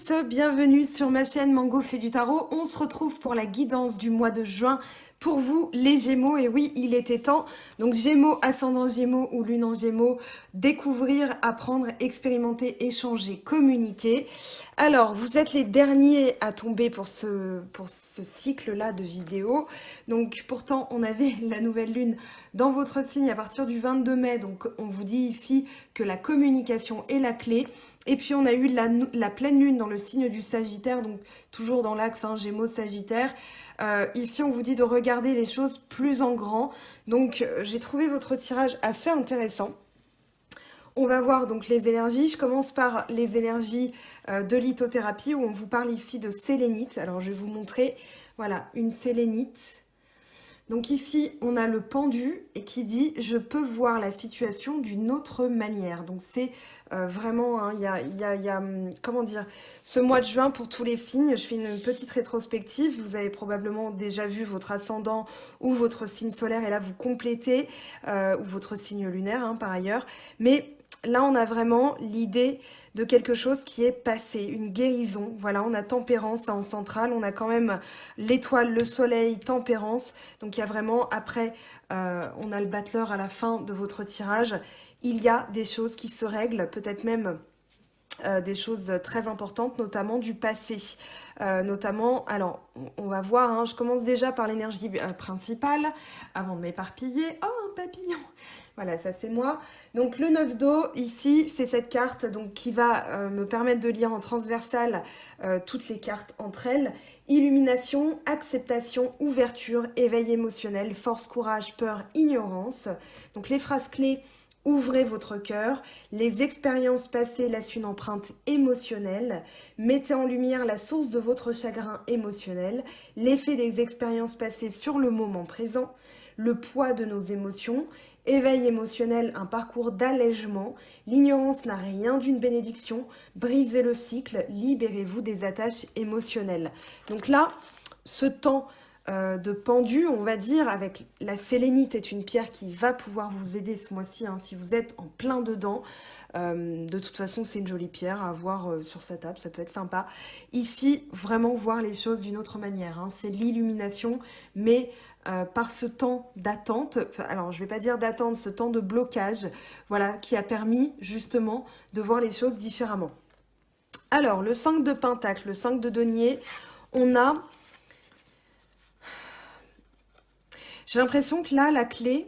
tous, bienvenue sur ma chaîne Mango fait du tarot. On se retrouve pour la guidance du mois de juin pour vous les Gémeaux. Et oui, il était temps. Donc Gémeaux, ascendant Gémeaux ou lune en Gémeaux, découvrir, apprendre, expérimenter, échanger, communiquer. Alors, vous êtes les derniers à tomber pour ce cycle-là de vidéos. Donc pourtant, on avait la nouvelle lune dans votre signe à partir du 22 mai. Donc on vous dit ici que la communication est la clé. Et puis on a eu la pleine lune dans le signe du Sagittaire, donc toujours dans l'axe Gémeaux Sagittaire. Ici on vous dit de regarder les choses plus en grand. Donc j'ai trouvé votre tirage assez intéressant. On va voir donc les énergies. Je commence par les énergies de lithothérapie où on vous parle ici de sélénite. Alors je vais vous montrer, voilà, une sélénite. Donc ici, on a le pendu et qui dit « je peux voir la situation d'une autre manière ». Donc c'est vraiment, il y a, comment dire, ce mois de juin pour tous les signes. Je fais une petite rétrospective. Vous avez probablement déjà vu votre ascendant ou votre signe solaire et là vous complétez, ou votre signe lunaire par ailleurs. Mais là, on a vraiment l'idée de quelque chose qui est passé, une guérison. Voilà, on a tempérance en centrale, on a quand même l'étoile, le soleil, tempérance. Donc il y a vraiment, après, on a le battleur à la fin de votre tirage. Il y a des choses qui se règlent, peut-être même des choses très importantes, notamment du passé. Notamment, alors, on va voir, je commence déjà par l'énergie principale, avant de m'éparpiller. Oh, un papillon! Voilà, ça c'est moi. Donc le 9 d'eau, ici, c'est cette carte donc, qui va me permettre de lire en transversal toutes les cartes entre elles. Illumination, acceptation, ouverture, éveil émotionnel, force, courage, peur, ignorance. Donc les phrases clés: ouvrez votre cœur, les expériences passées laissent une empreinte émotionnelle, mettez en lumière la source de votre chagrin émotionnel, l'effet des expériences passées sur le moment présent, le poids de nos émotions, éveil émotionnel, un parcours d'allègement, l'ignorance n'a rien d'une bénédiction, brisez le cycle, libérez-vous des attaches émotionnelles. Donc là, ce temps de pendu, on va dire, avec la sélénite est une pierre qui va pouvoir vous aider ce mois-ci, si vous êtes en plein dedans. De toute façon, c'est une jolie pierre à avoir sur sa table, ça peut être sympa. Ici, vraiment voir les choses d'une autre manière. C'est l'illumination, mais par ce temps d'attente, alors je ne vais pas dire d'attente, ce temps de blocage, voilà, qui a permis justement de voir les choses différemment. Alors, le 5 de Pentacle, le 5 de Denier, on a... J'ai l'impression que là, la clé...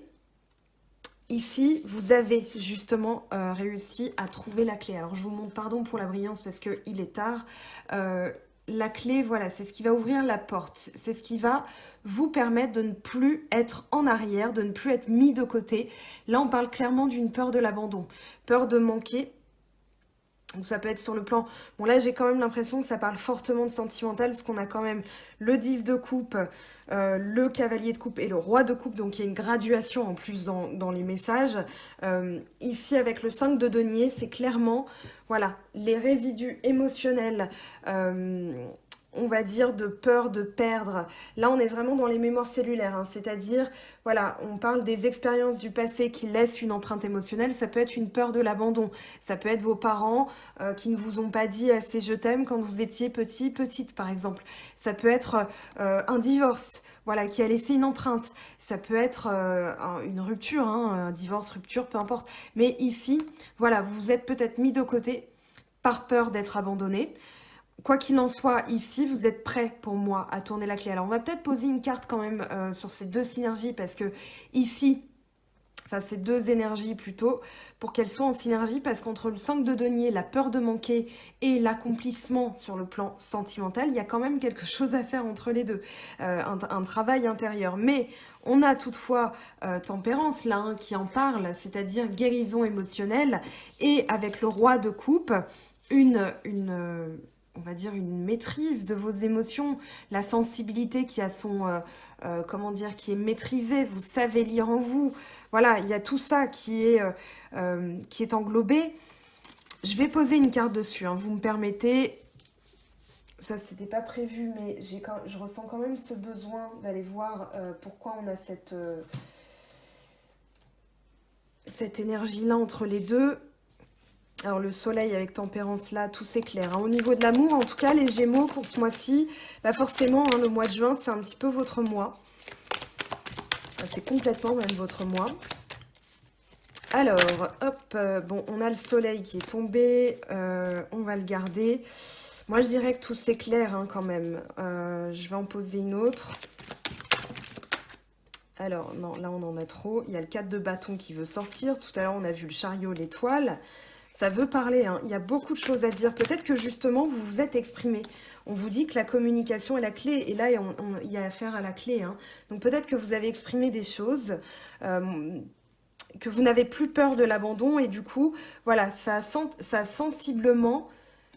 Ici, vous avez justement réussi à trouver la clé. Alors, je vous montre, pardon pour la brillance parce qu'il est tard. La clé, voilà, c'est ce qui va ouvrir la porte. C'est ce qui va vous permettre de ne plus être en arrière, de ne plus être mis de côté. Là, on parle clairement d'une peur de l'abandon, peur de manquer. Donc ça peut être sur le plan... Bon là j'ai quand même l'impression que ça parle fortement de sentimental parce qu'on a quand même le 10 de coupe, le cavalier de coupe et le roi de coupe. Donc il y a une graduation en plus dans les messages. Ici avec le 5 de denier, c'est clairement voilà, les résidus émotionnels, on va dire de peur de perdre. Là on est vraiment dans les mémoires cellulaires, c'est-à-dire... Voilà, on parle des expériences du passé qui laissent une empreinte émotionnelle. Ça peut être une peur de l'abandon. Ça peut être vos parents qui ne vous ont pas dit assez je t'aime quand vous étiez petit, petite par exemple. Ça peut être un divorce, voilà, qui a laissé une empreinte. Ça peut être une rupture, un divorce, rupture, peu importe. Mais ici, voilà, vous vous êtes peut-être mis de côté par peur d'être abandonné. Quoi qu'il en soit, ici, vous êtes prêts pour moi à tourner la clé. Alors, on va peut-être poser une carte quand même sur ces deux synergies parce que ici, enfin ces deux énergies plutôt, pour qu'elles soient en synergie parce qu'entre le 5 de denier, la peur de manquer et l'accomplissement sur le plan sentimental, il y a quand même quelque chose à faire entre les deux, un travail intérieur. Mais on a toutefois tempérance là qui en parle, c'est-à-dire guérison émotionnelle et avec le roi de coupe, on va dire une maîtrise de vos émotions, la sensibilité qui a son, comment dire, qui est maîtrisée, vous savez lire en vous. Voilà, il y a tout ça qui est englobé. Je vais poser une carte dessus, vous me permettez. Ça, c'était pas prévu, mais je ressens quand même ce besoin d'aller voir pourquoi on a cette énergie-là entre les deux. Alors le soleil avec tempérance là, tout s'éclaire. Hein. Au niveau de l'amour, en tout cas, les Gémeaux pour ce mois-ci, bah forcément, hein, le mois de juin, c'est un petit peu votre mois. Enfin, c'est complètement même votre mois. Alors, hop, bon, on a le soleil qui est tombé, on va le garder. Moi, je dirais que tout s'éclaire hein, quand même. Je vais en poser une autre. Alors, non, là, on en a trop. Il y a le 4 de bâton qui veut sortir. Tout à l'heure, on a vu le chariot, l'étoile. Ça veut parler, hein. Il y a beaucoup de choses à dire. Peut-être que justement, vous vous êtes exprimé. On vous dit que la communication est la clé. Et là, il y a affaire à la clé. Hein. Donc peut-être que vous avez exprimé des choses, que vous n'avez plus peur de l'abandon. Et du coup, voilà, ça a sensiblement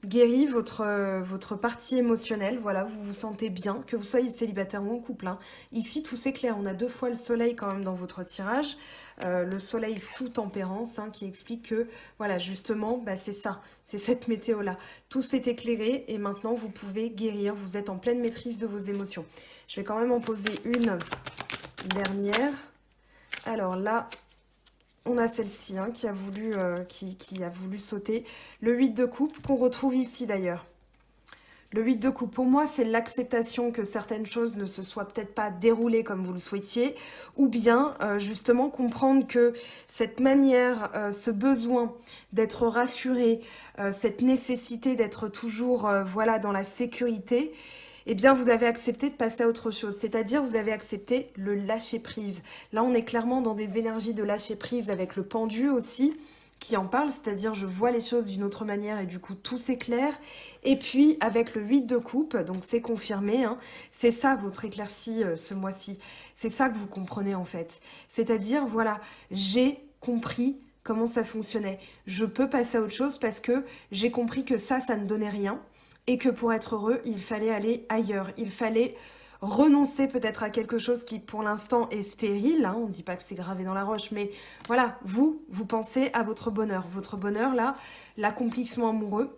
guéri votre partie émotionnelle. Voilà, vous vous sentez bien, que vous soyez célibataire ou en couple. Hein. Ici, tout c'est clair. On a 2 fois le soleil quand même dans votre tirage. Le soleil sous tempérance hein, qui explique que, voilà, justement, bah, c'est ça. C'est cette météo-là. Tout s'est éclairé et maintenant, vous pouvez guérir. Vous êtes en pleine maîtrise de vos émotions. Je vais quand même en poser une dernière. Alors là, on a celle-ci hein, qui a voulu sauter. Le 8 de coupe qu'on retrouve ici d'ailleurs. Le 8 de coupe, pour moi, c'est l'acceptation que certaines choses ne se soient peut-être pas déroulées comme vous le souhaitiez, ou bien justement comprendre que cette manière, ce besoin d'être rassuré, cette nécessité d'être toujours voilà, dans la sécurité, eh bien, vous avez accepté de passer à autre chose. C'est-à-dire, vous avez accepté le lâcher-prise. Là, on est clairement dans des énergies de lâcher-prise avec le pendu aussi, qui en parle, c'est-à-dire je vois les choses d'une autre manière et du coup tout s'éclaire. Et puis avec le 8 de coupe, donc c'est confirmé, hein, c'est ça votre éclaircie ce mois-ci. C'est ça que vous comprenez en fait. C'est-à-dire, voilà, j'ai compris comment ça fonctionnait. Je peux passer à autre chose parce que j'ai compris que ça ne donnait rien. Et que pour être heureux, il fallait aller ailleurs. Il fallait renoncer peut-être à quelque chose qui pour l'instant est stérile, hein, on ne dit pas que c'est gravé dans la roche, mais voilà, vous pensez à votre bonheur là, l'accomplissement amoureux.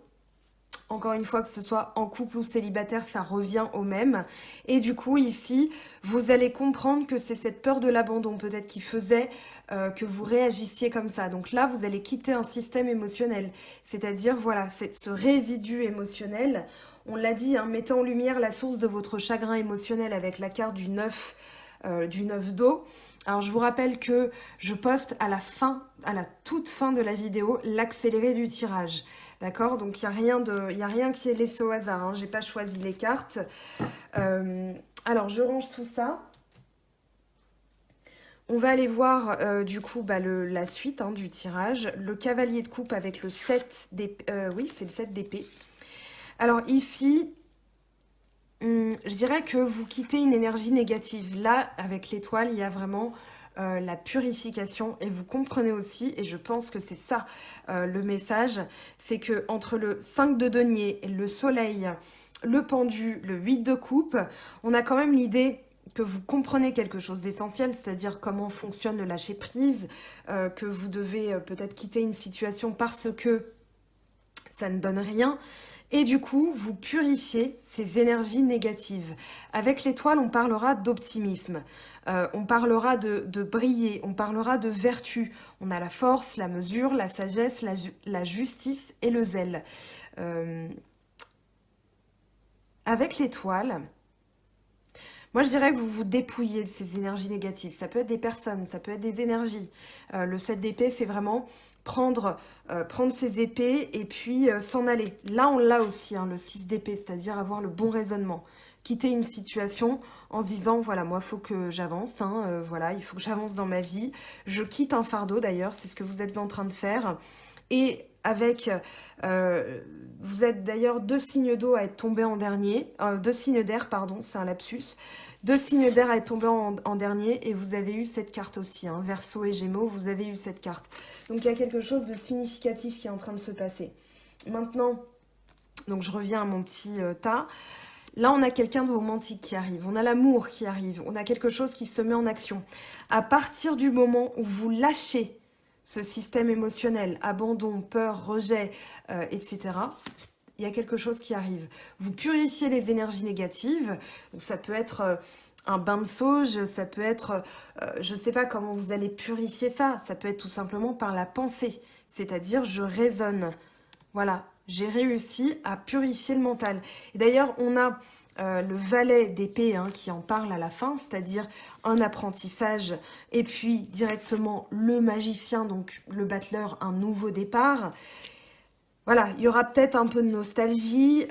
Encore une fois, que ce soit en couple ou célibataire, ça revient au même. Et du coup, ici, vous allez comprendre que c'est cette peur de l'abandon peut-être qui faisait que vous réagissiez comme ça. Donc là, vous allez quitter un système émotionnel. C'est-à-dire, voilà, ce résidu émotionnel. On l'a dit, hein, mettez en lumière la source de votre chagrin émotionnel avec la carte du 9 d'eau. Alors je vous rappelle que je poste à la toute fin de la vidéo, l'accéléré du tirage. D'accord? Donc il n'y a rien qui est laissé au hasard. Hein. Je n'ai pas choisi les cartes. Alors je range tout ça. On va aller voir du coup la suite hein, du tirage. Le cavalier de coupe avec le 7 d'épée. Oui, c'est le 7 d'épée. Alors ici, je dirais que vous quittez une énergie négative. Là, avec l'étoile, il y a vraiment la purification. Et vous comprenez aussi, et je pense que c'est ça le message, c'est que entre le 5 de denier, le soleil, le pendu, le 8 de coupe, on a quand même l'idée que vous comprenez quelque chose d'essentiel, c'est-à-dire comment fonctionne le lâcher-prise, que vous devez peut-être quitter une situation parce que ça ne donne rien. Et du coup, vous purifiez ces énergies négatives. Avec l'étoile, on parlera d'optimisme, on parlera de briller, on parlera de vertu. On a la force, la mesure, la sagesse, la justice et le zèle. Avec l'étoile, moi je dirais que vous vous dépouillez de ces énergies négatives. Ça peut être des personnes, ça peut être des énergies. Le 7 d'épée, c'est vraiment prendre ses épées et puis s'en aller. Là, on l'a aussi, hein, le 6 d'épée, c'est-à-dire avoir le bon raisonnement. Quitter une situation en se disant, voilà, moi, il faut que j'avance, hein, voilà, il faut que j'avance dans ma vie. Je quitte un fardeau, d'ailleurs, c'est ce que vous êtes en train de faire. Et avec, vous êtes d'ailleurs 2 signes d'eau à être tombés en dernier, 2 signes d'air, pardon, c'est un lapsus. 2 signes d'air à être tombés en dernier et vous avez eu cette carte aussi, hein, Verseau et Gémeaux, vous avez eu cette carte. Donc il y a quelque chose de significatif qui est en train de se passer. Maintenant, donc je reviens à mon petit tas. Là, on a quelqu'un de romantique qui arrive, on a l'amour qui arrive, on a quelque chose qui se met en action. À partir du moment où vous lâchez ce système émotionnel, abandon, peur, rejet, etc., il y a quelque chose qui arrive. Vous purifiez les énergies négatives, donc ça peut être un bain de sauge, ça peut être, je ne sais pas comment vous allez purifier ça, ça peut être tout simplement par la pensée. c'est-à-dire je raisonne. Voilà, j'ai réussi à purifier le mental. Et d'ailleurs, on a le valet d'épée hein, qui en parle à la fin, c'est-à-dire un apprentissage, et puis directement le magicien, donc le battleur, un nouveau départ. Voilà, il y aura peut-être un peu de nostalgie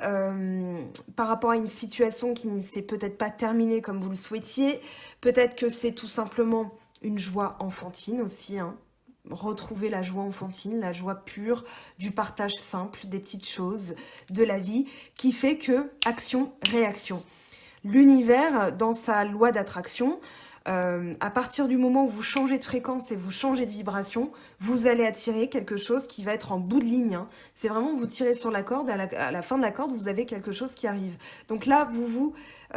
par rapport à une situation qui ne s'est peut-être pas terminée comme vous le souhaitiez. Peut-être que c'est tout simplement une joie enfantine aussi, hein. Retrouver la joie enfantine, la joie pure, du partage simple, des petites choses, de la vie, qui fait que action-réaction. L'univers, dans sa loi d'attraction, à partir du moment où vous changez de fréquence et vous changez de vibration, vous allez attirer quelque chose qui va être en bout de ligne, hein. C'est vraiment vous tirez sur la corde, à la fin de la corde, vous avez quelque chose qui arrive. Donc là, vous vous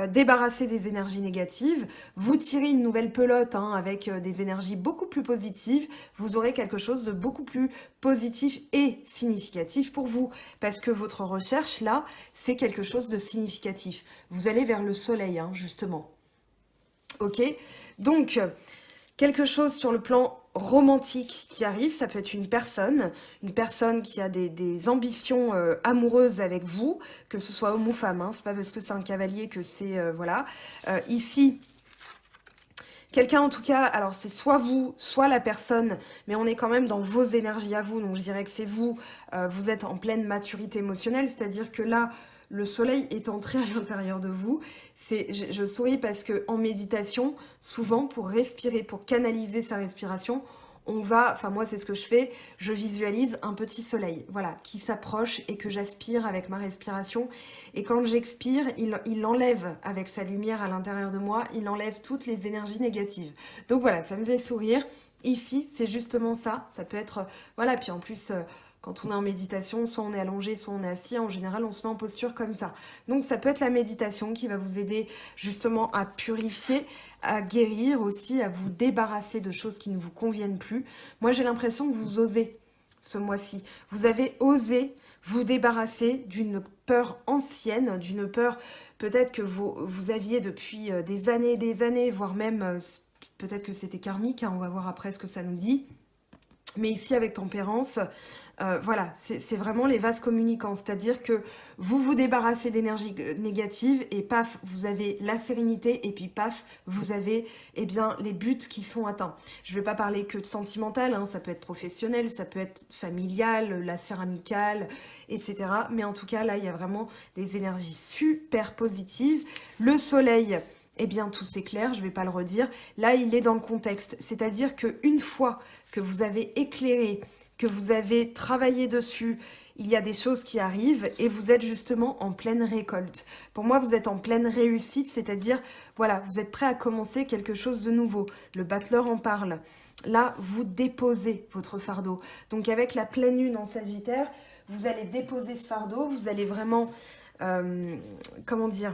débarrassez des énergies négatives, vous tirez une nouvelle pelote hein, avec des énergies beaucoup plus positives, vous aurez quelque chose de beaucoup plus positif et significatif pour vous. Parce que votre recherche, là, c'est quelque chose de significatif. Vous allez vers le soleil, hein, justement. Ok, donc quelque chose sur le plan romantique qui arrive, ça peut être une personne qui a des ambitions amoureuses avec vous, que ce soit homme ou femme, hein, c'est pas parce que c'est un cavalier que c'est, voilà. Ici, quelqu'un en tout cas, alors c'est soit vous, soit la personne, mais on est quand même dans vos énergies à vous, donc je dirais que c'est vous, vous êtes en pleine maturité émotionnelle, c'est-à-dire que là, le soleil est entré à l'intérieur de vous. Je souris parce que en méditation, souvent pour respirer, pour canaliser sa respiration, on va, enfin moi c'est ce que je fais, je visualise un petit soleil, voilà, qui s'approche et que j'aspire avec ma respiration. Et quand j'expire, il enlève avec sa lumière à l'intérieur de moi, il enlève toutes les énergies négatives. Donc voilà, ça me fait sourire. Ici, c'est justement ça. Ça peut être, voilà, puis en plus, quand on est en méditation, soit on est allongé, soit on est assis. En général, on se met en posture comme ça. Donc ça peut être la méditation qui va vous aider justement à purifier, à guérir aussi, à vous débarrasser de choses qui ne vous conviennent plus. Moi, j'ai l'impression que vous osez ce mois-ci. Vous avez osé vous débarrasser d'une peur ancienne, d'une peur peut-être que vous aviez depuis des années, voire même peut-être que c'était karmique, hein, on va voir après ce que ça nous dit. Mais ici, avec tempérance, voilà, c'est vraiment les vases communicants. C'est-à-dire que vous vous débarrassez d'énergie négative et paf, vous avez la sérénité et puis paf, vous avez eh bien, les buts qui sont atteints. Je ne vais pas parler que de sentimental, hein, ça peut être professionnel, ça peut être familial, la sphère amicale, etc. Mais en tout cas, là, il y a vraiment des énergies super positives. Le soleil... Eh bien, tout s'éclaire, je ne vais pas le redire. Là, il est dans le contexte. C'est-à-dire qu'une fois que vous avez éclairé, que vous avez travaillé dessus, il y a des choses qui arrivent et vous êtes justement en pleine récolte. Pour moi, vous êtes en pleine réussite, c'est-à-dire, voilà, vous êtes prêt à commencer quelque chose de nouveau. Le battleur en parle. Là, vous déposez votre fardeau. Donc, avec la pleine lune en Sagittaire, vous allez déposer ce fardeau, vous allez vraiment, comment dire,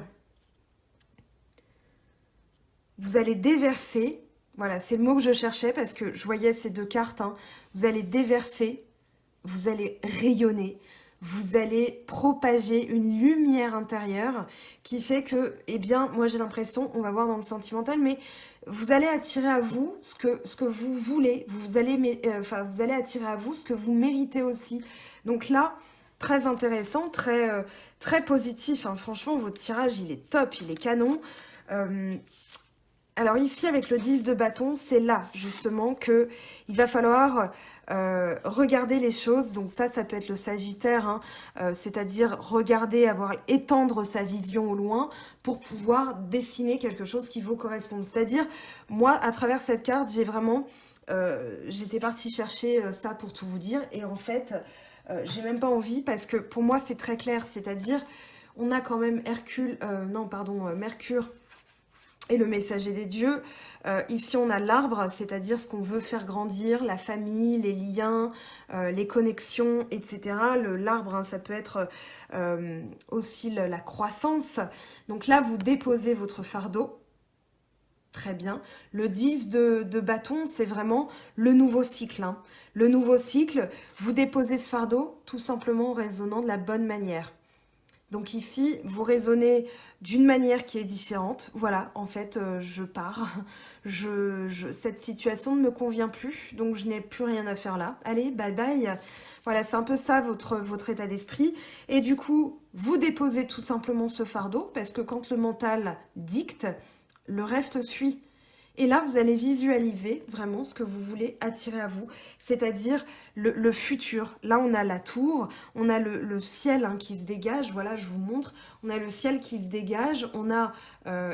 vous allez déverser, voilà, c'est le mot que je cherchais parce que je voyais ces deux cartes, hein. Vous allez déverser, vous allez rayonner, vous allez propager une lumière intérieure qui fait que, eh bien, moi j'ai l'impression, on va voir dans le sentimental, mais vous allez attirer à vous ce que vous voulez, vous allez attirer à vous ce que vous méritez aussi. Donc là, très intéressant, très positif, hein. Franchement, votre tirage, il est top, il est canon. Alors ici, avec le 10 de bâton, c'est là, justement, qu'il va falloir regarder les choses. Donc ça peut être le Sagittaire, hein, c'est-à-dire regarder, étendre sa vision au loin pour pouvoir dessiner quelque chose qui vous corresponde. C'est-à-dire, moi, à travers cette carte, j'ai vraiment... j'étais partie chercher ça pour tout vous dire. Et en fait, j'ai même pas envie parce que pour moi, c'est très clair. C'est-à-dire, on a quand même Mercure et le messager des dieux. Ici, on a l'arbre, c'est-à-dire ce qu'on veut faire grandir, la famille, les liens, les connexions, etc. L'arbre, hein, ça peut être aussi la croissance. Donc là, vous déposez votre fardeau. Très bien. Le 10 de bâton, c'est vraiment le nouveau cycle, hein. Le nouveau cycle, vous déposez ce fardeau tout simplement en raisonnant de la bonne manière. Donc ici, vous raisonnez d'une manière qui est différente. Voilà, en fait, je pars. Cette situation ne me convient plus, donc je n'ai plus rien à faire là. Allez, bye bye. Voilà, c'est un peu ça votre état d'esprit. Et du coup, vous déposez tout simplement ce fardeau, parce que quand le mental dicte, le reste suit. Et là, vous allez visualiser vraiment ce que vous voulez attirer à vous, c'est-à-dire le futur. Là, on a la tour, on a le ciel hein, qui se dégage, voilà, je vous montre. On a le ciel qui se dégage, on a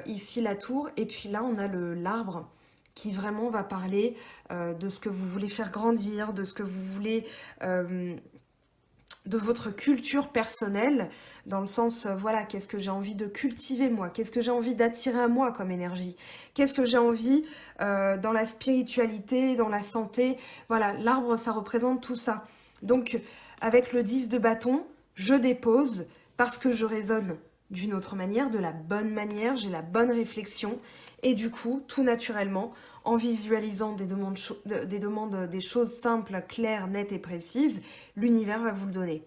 ici la tour, et puis là, on a l'arbre qui vraiment va parler de ce que vous voulez faire grandir, de ce que vous voulez... de votre culture personnelle, dans le sens, voilà, qu'est-ce que j'ai envie de cultiver moi, qu'est-ce que j'ai envie d'attirer à moi comme énergie, qu'est-ce que j'ai envie dans la spiritualité, dans la santé, voilà, l'arbre, ça représente tout ça. Donc, avec le 10 de bâton, je dépose parce que je raisonne d'une autre manière, de la bonne manière, j'ai la bonne réflexion, et du coup, tout naturellement, en visualisant des choses simples, claires, nettes et précises, l'univers va vous le donner.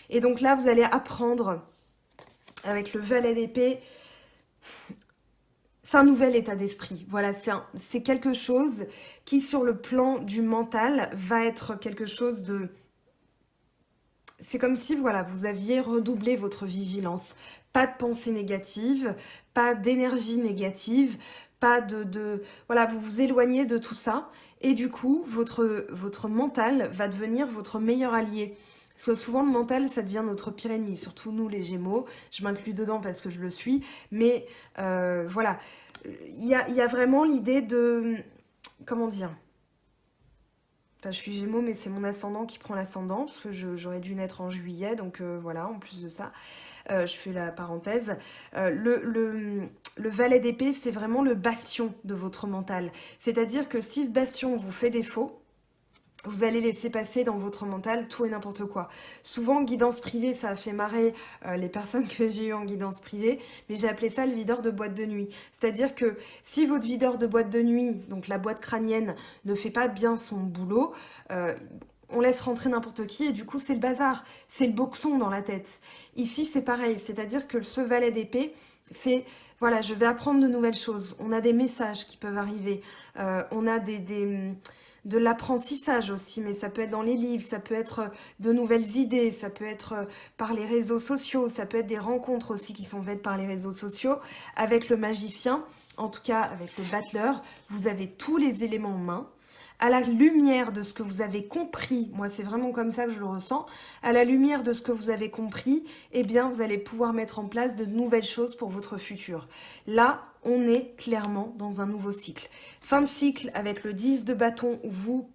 Et donc là, vous allez apprendre, avec le valet d'épée, c'est un nouvel état d'esprit. Voilà, c'est quelque chose qui, sur le plan du mental, va être quelque chose de... C'est comme si, voilà, vous aviez redoublé votre vigilance. Pas de pensée négative, pas d'énergie négative, pas voilà, vous vous éloignez de tout ça. Et du coup, votre mental va devenir votre meilleur allié. Parce que souvent, le mental, ça devient notre pire ennemi. Surtout nous, les Gémeaux. Je m'inclus dedans parce que je le suis. Mais voilà, il y a vraiment l'idée de... Comment dire ? Enfin, je suis Gémeaux, mais c'est mon ascendant qui prend l'ascendant, parce que j'aurais dû naître en juillet, donc voilà, en plus de ça, je fais la parenthèse. Le valet d'épée, c'est vraiment le bastion de votre mental. C'est-à-dire que si ce bastion vous fait défaut, vous allez laisser passer dans votre mental tout et n'importe quoi. Souvent, en guidance privée, ça a fait marrer les personnes que j'ai eues en guidance privée, mais j'ai appelé ça le videur de boîte de nuit. C'est-à-dire que si votre videur de boîte de nuit, donc la boîte crânienne, ne fait pas bien son boulot, on laisse rentrer n'importe qui et du coup, c'est le bazar. C'est le boxon dans la tête. Ici, c'est pareil. C'est-à-dire que ce valet d'épée, c'est... Voilà, je vais apprendre de nouvelles choses. On a des messages qui peuvent arriver. On a de l'apprentissage aussi, mais ça peut être dans les livres, ça peut être de nouvelles idées, ça peut être par les réseaux sociaux, ça peut être des rencontres aussi qui sont faites par les réseaux sociaux. Avec le magicien, en tout cas avec le battleur, vous avez tous les éléments en main. À la lumière de ce que vous avez compris, moi c'est vraiment comme ça que je le ressens, à la lumière de ce que vous avez compris, eh bien vous allez pouvoir mettre en place de nouvelles choses pour votre futur. Là, on est clairement dans un nouveau cycle. Fin de cycle avec le 10 de bâton où vous,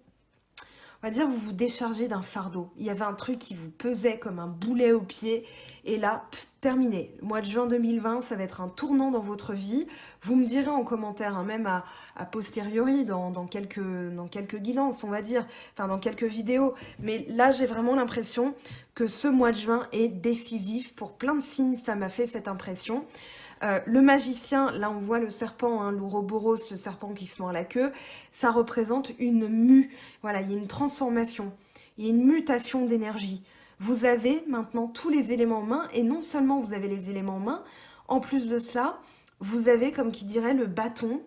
on va dire, vous vous déchargez d'un fardeau. Il y avait un truc qui vous pesait comme un boulet au pied. Et là, terminé. Le mois de juin 2020, ça va être un tournant dans votre vie. Vous me direz en commentaire, hein, même à posteriori, dans quelques guidances, on va dire. Enfin, dans quelques vidéos. Mais là, j'ai vraiment l'impression que ce mois de juin est décisif. Pour plein de signes, ça m'a fait cette impression. Le magicien, là on voit le serpent, hein, l'ouroboros, ce serpent qui se mord la queue, ça représente une mue. Voilà, il y a une transformation, il y a une mutation d'énergie. Vous avez maintenant tous les éléments en main, et non seulement vous avez les éléments en main, en plus de cela, vous avez, comme qui dirait, le bâton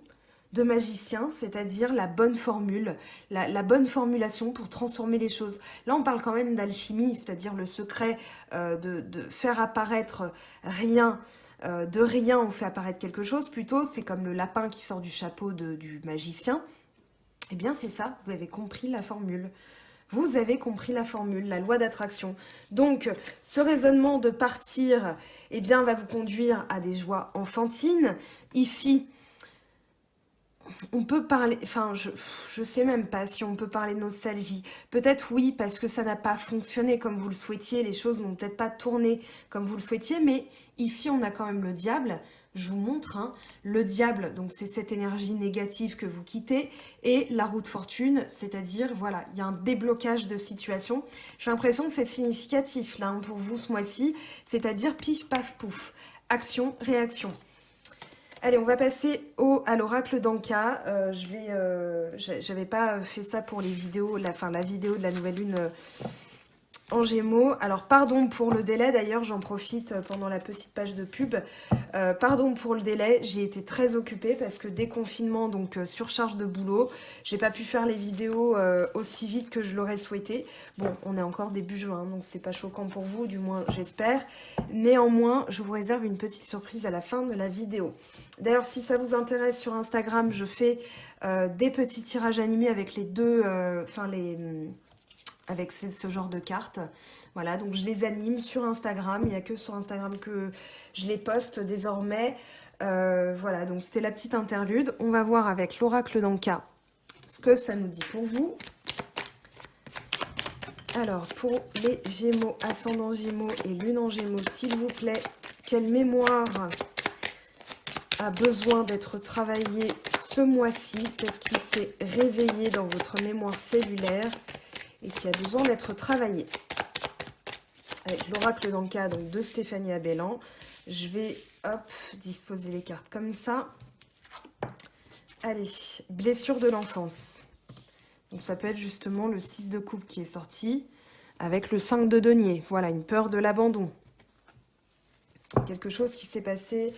de magicien, c'est-à-dire la bonne formule, la bonne formulation pour transformer les choses. Là, on parle quand même d'alchimie, c'est-à-dire le secret de faire apparaître rien. De rien, on fait apparaître quelque chose. Plutôt, c'est comme le lapin qui sort du chapeau du magicien. Eh bien, c'est ça, vous avez compris la formule. Vous avez compris la formule, la loi d'attraction. Donc, ce raisonnement de partir, eh bien, va vous conduire à des joies enfantines. Ici, on peut parler, enfin, je sais même pas si on peut parler de nostalgie. Peut-être oui, parce que ça n'a pas fonctionné comme vous le souhaitiez, les choses n'ont peut-être pas tourné comme vous le souhaitiez, mais ici, on a quand même le diable. Je vous montre, hein, le diable, donc c'est cette énergie négative que vous quittez, et la roue de fortune, c'est-à-dire, voilà, il y a un déblocage de situation. J'ai l'impression que c'est significatif, là, hein, pour vous ce mois-ci, c'est-à-dire pif, paf, pouf, action, réaction. Allez, on va passer à l'oracle d'Anka. J'avais pas fait ça pour les vidéos, la vidéo de la nouvelle lune en Gémeaux. Alors, pardon pour le délai, d'ailleurs, j'en profite pendant la petite page de pub. Pardon pour le délai, j'ai été très occupée parce que déconfinement, donc surcharge de boulot. J'ai pas pu faire les vidéos aussi vite que je l'aurais souhaité. Bon, on est encore début juin, donc c'est pas choquant pour vous, du moins j'espère. Néanmoins, je vous réserve une petite surprise à la fin de la vidéo. D'ailleurs, si ça vous intéresse, sur Instagram, je fais des petits tirages animés avec les deux... avec ce genre de cartes. Voilà, donc je les anime sur Instagram. Il n'y a que sur Instagram que je les poste désormais. Voilà, donc c'était la petite interlude. On va voir avec l'oracle d'Anka ce que ça nous dit pour vous. Alors, pour les Gémeaux, ascendant Gémeaux et Lune en Gémeaux, s'il vous plaît, quelle mémoire a besoin d'être travaillée ce mois-ci? Qu'est-ce qui s'est réveillé dans votre mémoire cellulaire et qui a besoin d'être travaillé? Avec l'oracle d'Anka, donc de Stéphanie Abellan, je vais, hop, disposer les cartes comme ça. Allez, blessure de l'enfance. Donc ça peut être justement le 6 de coupe qui est sorti, avec le 5 de denier. Voilà, une peur de l'abandon. Quelque chose qui s'est passé,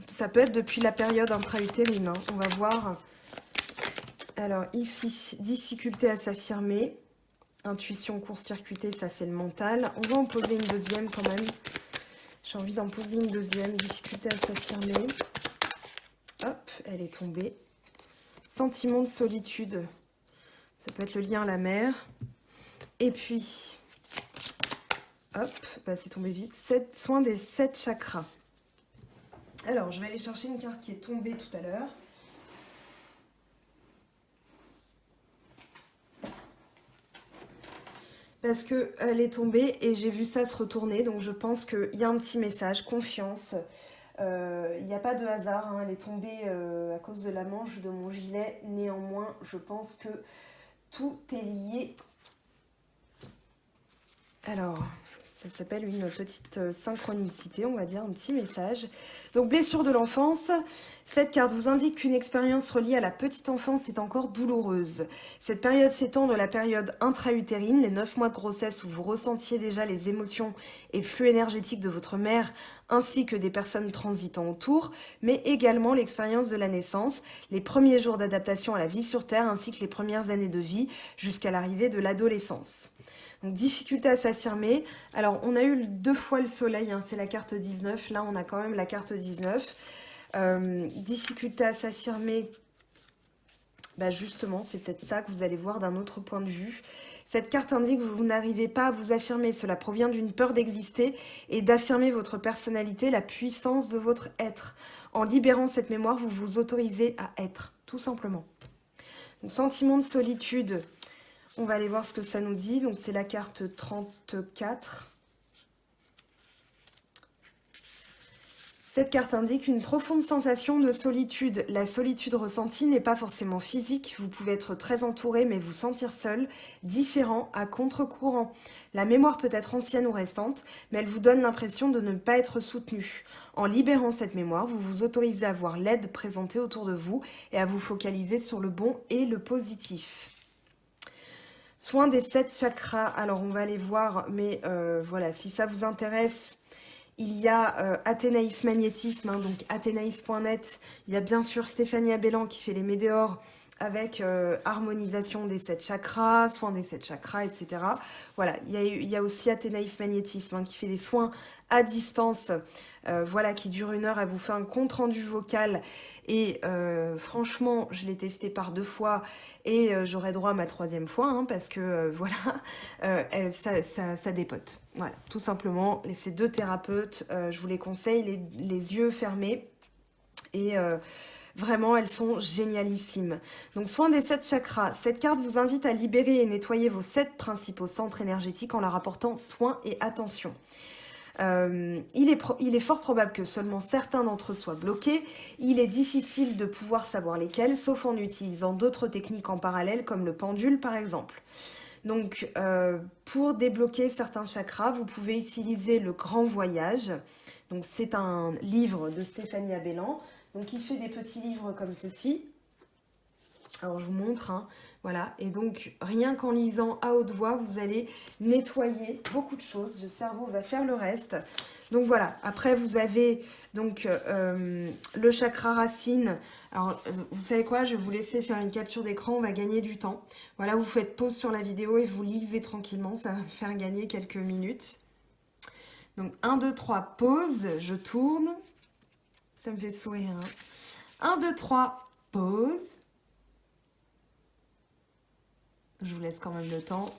ça peut être depuis la période intra-utérine, hein. On va voir. Alors ici, difficulté à s'affirmer. Intuition court-circuitée, ça c'est le mental. On va en poser une deuxième quand même. J'ai envie d'en poser une deuxième. Difficulté à s'affirmer. Hop, elle est tombée. Sentiment de solitude. Ça peut être le lien à la mer. Et puis, hop, bah c'est tombé vite. Soin des 7 chakras. Alors, je vais aller chercher une carte qui est tombée tout à l'heure. Parce qu'elle est tombée et j'ai vu ça se retourner. Donc je pense qu'il y a un petit message, confiance. Il n'y a pas de hasard, hein. Elle est tombée à cause de la manche de mon gilet. Néanmoins, je pense que tout est lié. Alors, ça s'appelle une petite synchronicité, on va dire, un petit message. Donc, blessure de l'enfance. Cette carte vous indique qu'une expérience reliée à la petite enfance est encore douloureuse. Cette période s'étend de la période intra-utérine, les 9 mois de grossesse où vous ressentiez déjà les émotions et flux énergétiques de votre mère, ainsi que des personnes transitant autour, mais également l'expérience de la naissance, les premiers jours d'adaptation à la vie sur Terre, ainsi que les premières années de vie jusqu'à l'arrivée de l'adolescence. Donc, difficulté à s'affirmer. Alors, on a eu 2 fois le soleil, hein, c'est la carte 19. Là, on a quand même la carte 19. Difficulté à s'affirmer. Bah justement, c'est peut-être ça que vous allez voir d'un autre point de vue. Cette carte indique que vous n'arrivez pas à vous affirmer. Cela provient d'une peur d'exister et d'affirmer votre personnalité, la puissance de votre être. En libérant cette mémoire, vous vous autorisez à être, tout simplement. Donc, sentiment de solitude. On va aller voir ce que ça nous dit. Donc, c'est la carte 34. Cette carte indique une profonde sensation de solitude. La solitude ressentie n'est pas forcément physique. Vous pouvez être très entouré, mais vous sentir seul, différent, à contre-courant. La mémoire peut être ancienne ou récente, mais elle vous donne l'impression de ne pas être soutenu. En libérant cette mémoire, vous vous autorisez à voir l'aide présentée autour de vous et à vous focaliser sur le bon et le positif. Soin des 7 chakras, alors on va aller voir, mais voilà, si ça vous intéresse, il y a Athénaïs Magnétisme, hein, donc athénaïs.net, il y a bien sûr Stéphanie Abellan qui fait les météores avec harmonisation des 7 chakras, soin des 7 chakras, etc. Voilà, il y a aussi Athénaïs Magnétisme, hein, qui fait des soins à distance, voilà, qui dure 1 heure, elle vous fait un compte-rendu vocal. Et franchement, je l'ai testé par 2 fois et j'aurai droit à ma 3e fois, hein, parce que voilà, ça dépote. Voilà, tout simplement, ces 2 thérapeutes, je vous les conseille, les yeux fermés. Et vraiment, elles sont génialissimes. Donc, soin des 7 chakras. Cette carte vous invite à libérer et nettoyer vos 7 principaux centres énergétiques en leur apportant soin et attention. Il est fort probable que seulement certains d'entre eux soient bloqués. Il est difficile de pouvoir savoir lesquels, sauf en utilisant d'autres techniques en parallèle, comme le pendule par exemple. Donc, pour débloquer certains chakras, vous pouvez utiliser le Grand Voyage. Donc, c'est un livre de Stéphanie Abellan. Donc, il fait des petits livres comme ceci. Alors je vous montre, hein, voilà. Et donc rien qu'en lisant à haute voix, vous allez nettoyer beaucoup de choses. Le cerveau va faire le reste. Donc voilà. Après vous avez donc le chakra racine. Alors vous savez quoi? Je vais vous laisser faire une capture d'écran. On va gagner du temps. Voilà, vous faites pause sur la vidéo et vous lisez tranquillement. Ça va me faire gagner quelques minutes. Donc 1, 2, 3, pause. Je tourne. Ça me fait sourire. Hein. 1, 2, 3, pause. Je vous laisse quand même le temps.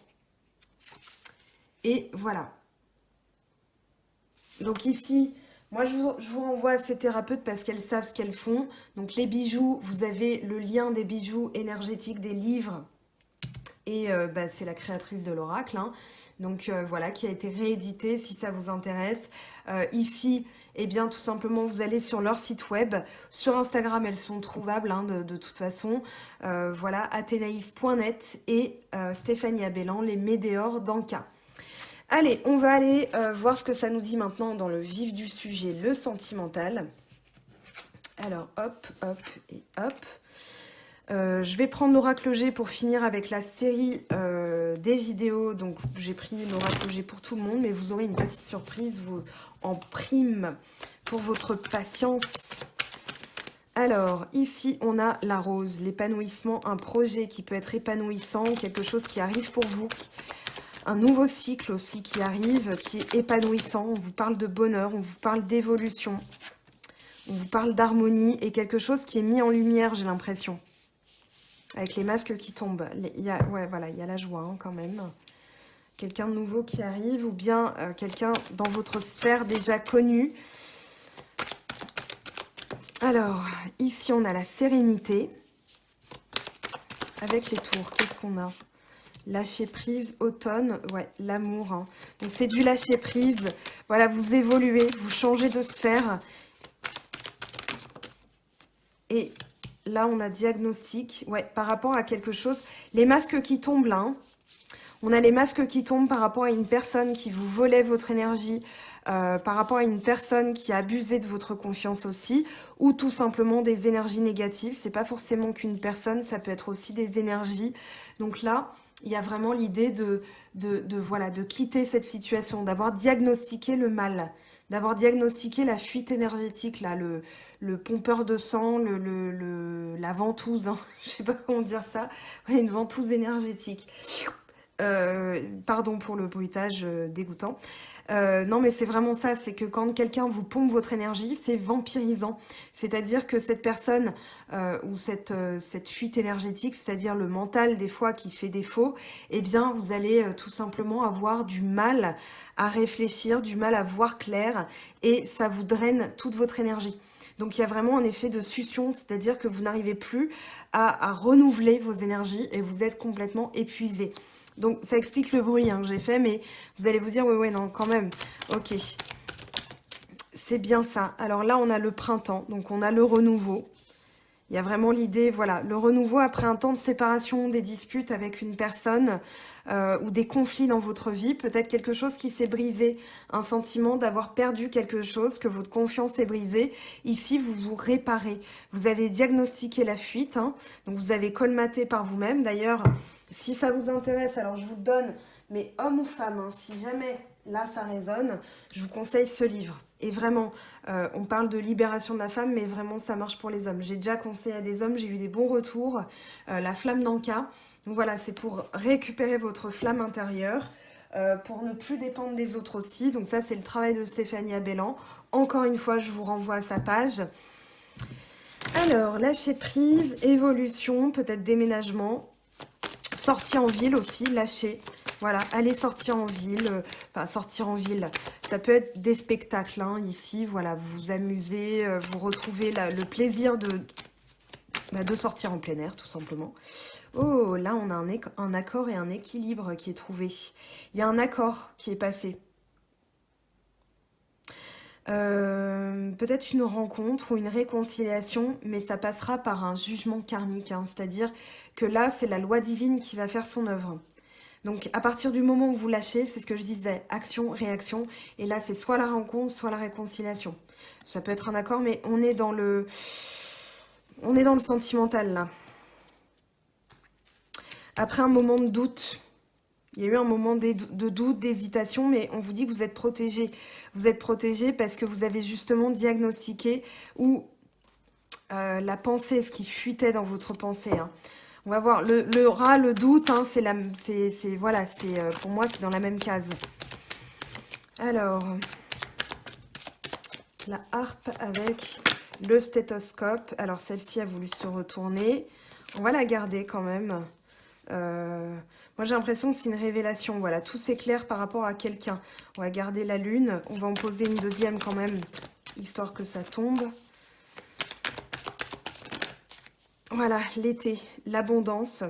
Et voilà. Donc ici, moi je vous renvoie à ces thérapeutes parce qu'elles savent ce qu'elles font. Donc les bijoux, vous avez le lien des bijoux énergétiques, des livres. Et c'est la créatrice de l'oracle. Hein. Donc voilà, qui a été réédité si ça vous intéresse. Ici, eh bien tout simplement, vous allez sur leur site web. Sur Instagram, elles sont trouvables hein, de toute façon. Voilà, athénaïs.net et Stéphanie Abellan, les Médéors d'Anka. Allez, on va aller voir ce que ça nous dit maintenant dans le vif du sujet, le sentimental. Alors, hop, hop et hop. Je vais prendre l'oracle G pour finir avec la série des vidéos. Donc j'ai pris l'oracle G pour tout le monde, mais vous aurez une petite surprise en prime pour votre patience. Alors ici on a la rose, l'épanouissement, un projet qui peut être épanouissant, quelque chose qui arrive pour vous. Un nouveau cycle aussi qui arrive, qui est épanouissant. On vous parle de bonheur, on vous parle d'évolution, on vous parle d'harmonie et quelque chose qui est mis en lumière, j'ai l'impression. Avec les masques qui tombent. Il y a la joie hein, quand même. Quelqu'un de nouveau qui arrive ou bien quelqu'un dans votre sphère déjà connue. Alors, ici on a la sérénité. Avec les tours, qu'est-ce qu'on a? Lâcher prise, automne, ouais, l'amour. Hein. Donc c'est du lâcher prise. Voilà, vous évoluez, vous changez de sphère. Et là, on a diagnostic, ouais, par rapport à quelque chose. Les masques qui tombent là, hein. On a les masques qui tombent par rapport à une personne qui vous volait votre énergie, par rapport à une personne qui a abusé de votre confiance aussi, ou tout simplement des énergies négatives. C'est pas forcément qu'une personne, ça peut être aussi des énergies. Donc là, il y a vraiment l'idée de quitter cette situation, d'avoir diagnostiqué le mal, d'avoir diagnostiqué la fuite énergétique, là, le pompeur de sang, la ventouse, hein, je sais pas comment dire ça, ouais, une ventouse énergétique. Pardon pour le bruitage dégoûtant. Non, mais c'est vraiment ça, c'est que quand quelqu'un vous pompe votre énergie, c'est vampirisant. C'est-à-dire que cette personne ou cette fuite énergétique, c'est-à-dire le mental des fois qui fait défaut, eh bien, vous allez tout simplement avoir du mal à réfléchir, du mal à voir clair et ça vous draine toute votre énergie. Donc, il y a vraiment un effet de succion, c'est-à-dire que vous n'arrivez plus à renouveler vos énergies et vous êtes complètement épuisé. Donc, ça explique le bruit hein, que j'ai fait, mais vous allez vous dire, ouais, non, quand même, ok. C'est bien ça. Alors là, on a le printemps, donc on a le renouveau. Il y a vraiment l'idée, voilà, le renouveau après un temps de séparation, des disputes avec une personne ou des conflits dans votre vie, peut-être quelque chose qui s'est brisé, un sentiment d'avoir perdu quelque chose, que votre confiance est brisée. Ici, vous vous réparez. Vous avez diagnostiqué la fuite, hein, donc vous avez colmaté par vous-même. D'ailleurs, si ça vous intéresse, alors je vous donne, mais homme ou femme, hein, si jamais là ça résonne, je vous conseille ce livre. Et vraiment, on parle de libération de la femme, mais vraiment ça marche pour les hommes. J'ai déjà conseillé à des hommes, j'ai eu des bons retours. La flamme d'Anka. Donc voilà, c'est pour récupérer votre flamme intérieure, pour ne plus dépendre des autres aussi. Donc ça, c'est le travail de Stéphanie Abellan. Encore une fois, je vous renvoie à sa page. Alors, lâcher prise, évolution, peut-être déménagement. Sortie en ville aussi, lâcher. Voilà, aller sortir en ville, enfin sortir en ville, ça peut être des spectacles, hein, ici, voilà, vous vous amusez, vous retrouvez le plaisir de sortir en plein air, tout simplement. Oh, là, on a un accord et un équilibre qui est trouvé. Il y a un accord qui est passé. Peut-être une rencontre ou une réconciliation, mais ça passera par un jugement karmique, hein, c'est-à-dire que là, c'est la loi divine qui va faire son œuvre. Donc, à partir du moment où vous lâchez, c'est ce que je disais, action, réaction. Et là, c'est soit la rencontre, soit la réconciliation. Ça peut être un accord, mais on est dans le sentimental, là. Après un moment de doute, il y a eu un moment de doute, d'hésitation, mais on vous dit que vous êtes protégé. Vous êtes protégé parce que vous avez justement diagnostiqué ou la pensée, ce qui fuitait dans votre pensée. Hein. On va voir, le rat, le doute, hein, voilà, pour moi, c'est dans la même case. Alors, la harpe avec le stéthoscope. Alors, celle-ci a voulu se retourner. On va la garder quand même. Moi, j'ai l'impression que c'est une révélation. Voilà, tout s'éclaire par rapport à quelqu'un. On va garder la lune. On va en poser une deuxième quand même, histoire que ça tombe. Voilà, l'été, l'abondance.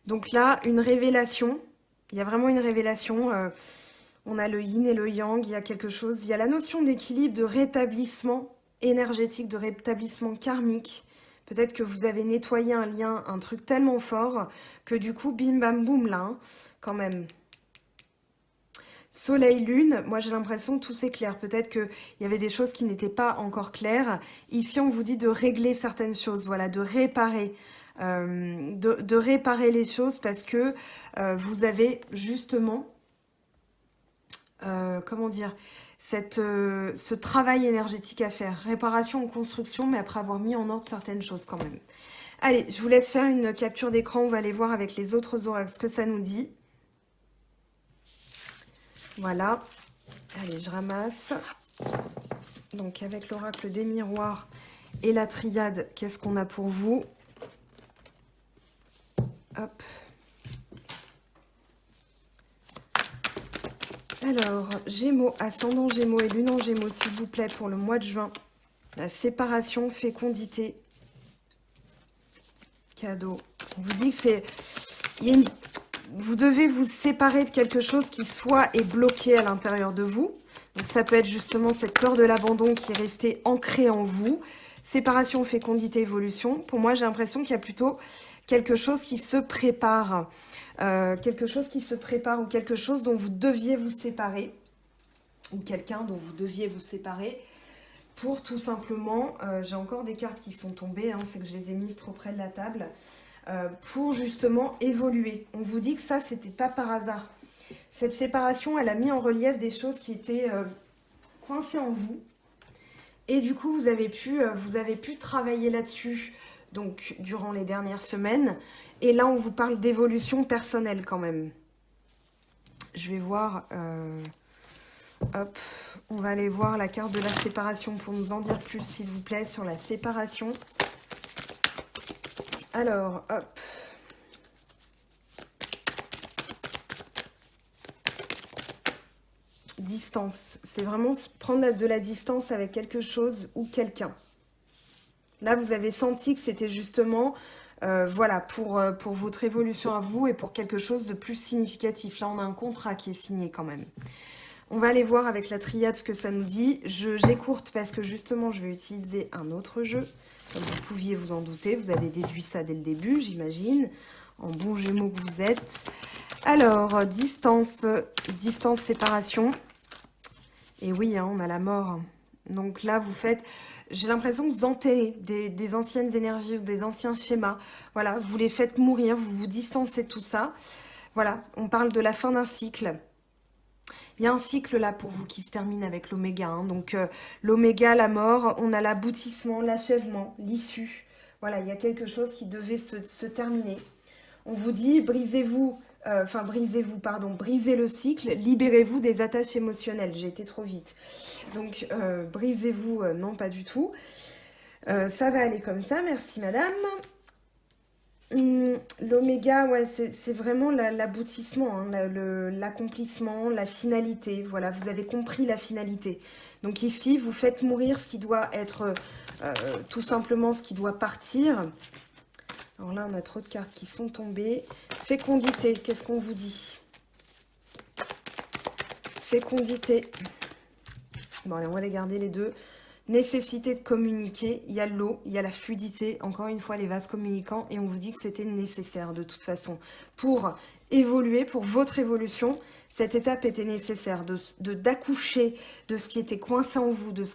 Donc là, une révélation. Il y a vraiment une révélation. On a le yin et le yang. Il y a quelque chose. Il y a la notion d'équilibre, de rétablissement énergétique, de rétablissement karmique. Peut-être que vous avez nettoyé un lien, un truc tellement fort que du coup, bim bam boum là, hein, quand même. Soleil, lune, moi j'ai l'impression que tout s'éclaire. Peut-être qu'il y avait des choses qui n'étaient pas encore claires. Ici, on vous dit de régler certaines choses, voilà, de réparer. De réparer les choses parce que vous avez justement, comment dire, ce travail énergétique à faire. Réparation en construction, mais après avoir mis en ordre certaines choses quand même. Allez, je vous laisse faire une capture d'écran. On va aller voir avec les autres oracles ce que ça nous dit. Voilà. Allez, je ramasse. Donc, avec l'oracle des miroirs et la triade, qu'est-ce qu'on a pour vous? Hop. Alors, Gémeaux, ascendant Gémeaux et lune en Gémeaux, s'il vous plaît, pour le mois de juin. La séparation, fécondité. Cadeau. On vous dit que c'est... Vous devez vous séparer de quelque chose qui soit est bloqué à l'intérieur de vous. Donc ça peut être justement cette peur de l'abandon qui est restée ancrée en vous. Séparation, fécondité, évolution. Pour moi, j'ai l'impression qu'il y a plutôt quelque chose qui se prépare. Quelque chose qui se prépare ou quelque chose dont vous deviez vous séparer. Ou quelqu'un dont vous deviez vous séparer. Pour tout simplement, j'ai encore des cartes qui sont tombées, hein, c'est que je les ai mises trop près de la table, pour justement évoluer. On vous dit que ça, c'était pas par hasard. Cette séparation, elle a mis en relief des choses qui étaient coincées en vous. Et du coup, vous avez pu travailler là-dessus donc durant les dernières semaines. Et là, on vous parle d'évolution personnelle quand même. Je vais voir... Hop, on va aller voir la carte de la séparation pour nous en dire plus, s'il vous plaît, sur la séparation. Alors, hop. Distance. C'est vraiment prendre de la distance avec quelque chose ou quelqu'un. Là, vous avez senti que c'était justement, voilà, pour votre évolution à vous et pour quelque chose de plus significatif. Là, on a un contrat qui est signé quand même. On va aller voir avec la triade ce que ça nous dit. J'écourte parce que justement, je vais utiliser un autre jeu. Comme vous pouviez vous en douter, vous avez déduit ça dès le début, j'imagine. En bon Gémeaux que vous êtes. Alors, distance, séparation. Et oui, hein, on a la mort. Donc là, vous faites... J'ai l'impression que vous enterrez des anciennes énergies ou des anciens schémas. Voilà, vous les faites mourir, vous vous distancez de tout ça. Voilà, on parle de la fin d'un cycle. Il y a un cycle là pour vous qui se termine avec l'oméga. Hein. Donc l'oméga, la mort, on a l'aboutissement, l'achèvement, l'issue. Voilà, il y a quelque chose qui devait se terminer. On vous dit, brisez le cycle, libérez-vous des attaches émotionnelles. J'ai été trop vite. Donc brisez-vous, non pas du tout. Ça va aller comme ça, merci madame. L'oméga, ouais, c'est vraiment l'aboutissement, hein, l'accomplissement, la finalité. Voilà, vous avez compris la finalité. Donc ici, vous faites mourir ce qui doit être tout simplement ce qui doit partir. Alors là, on a trop de cartes qui sont tombées. Fécondité, qu'est-ce qu'on vous dit? Fécondité. Bon, allez, on va les garder les deux. Nécessité de communiquer, il y a l'eau, il y a la fluidité, encore une fois les vases communicants, et on vous dit que c'était nécessaire de toute façon. Pour évoluer, pour votre évolution, cette étape était nécessaire d'accoucher de ce qui était coincé en vous, de ce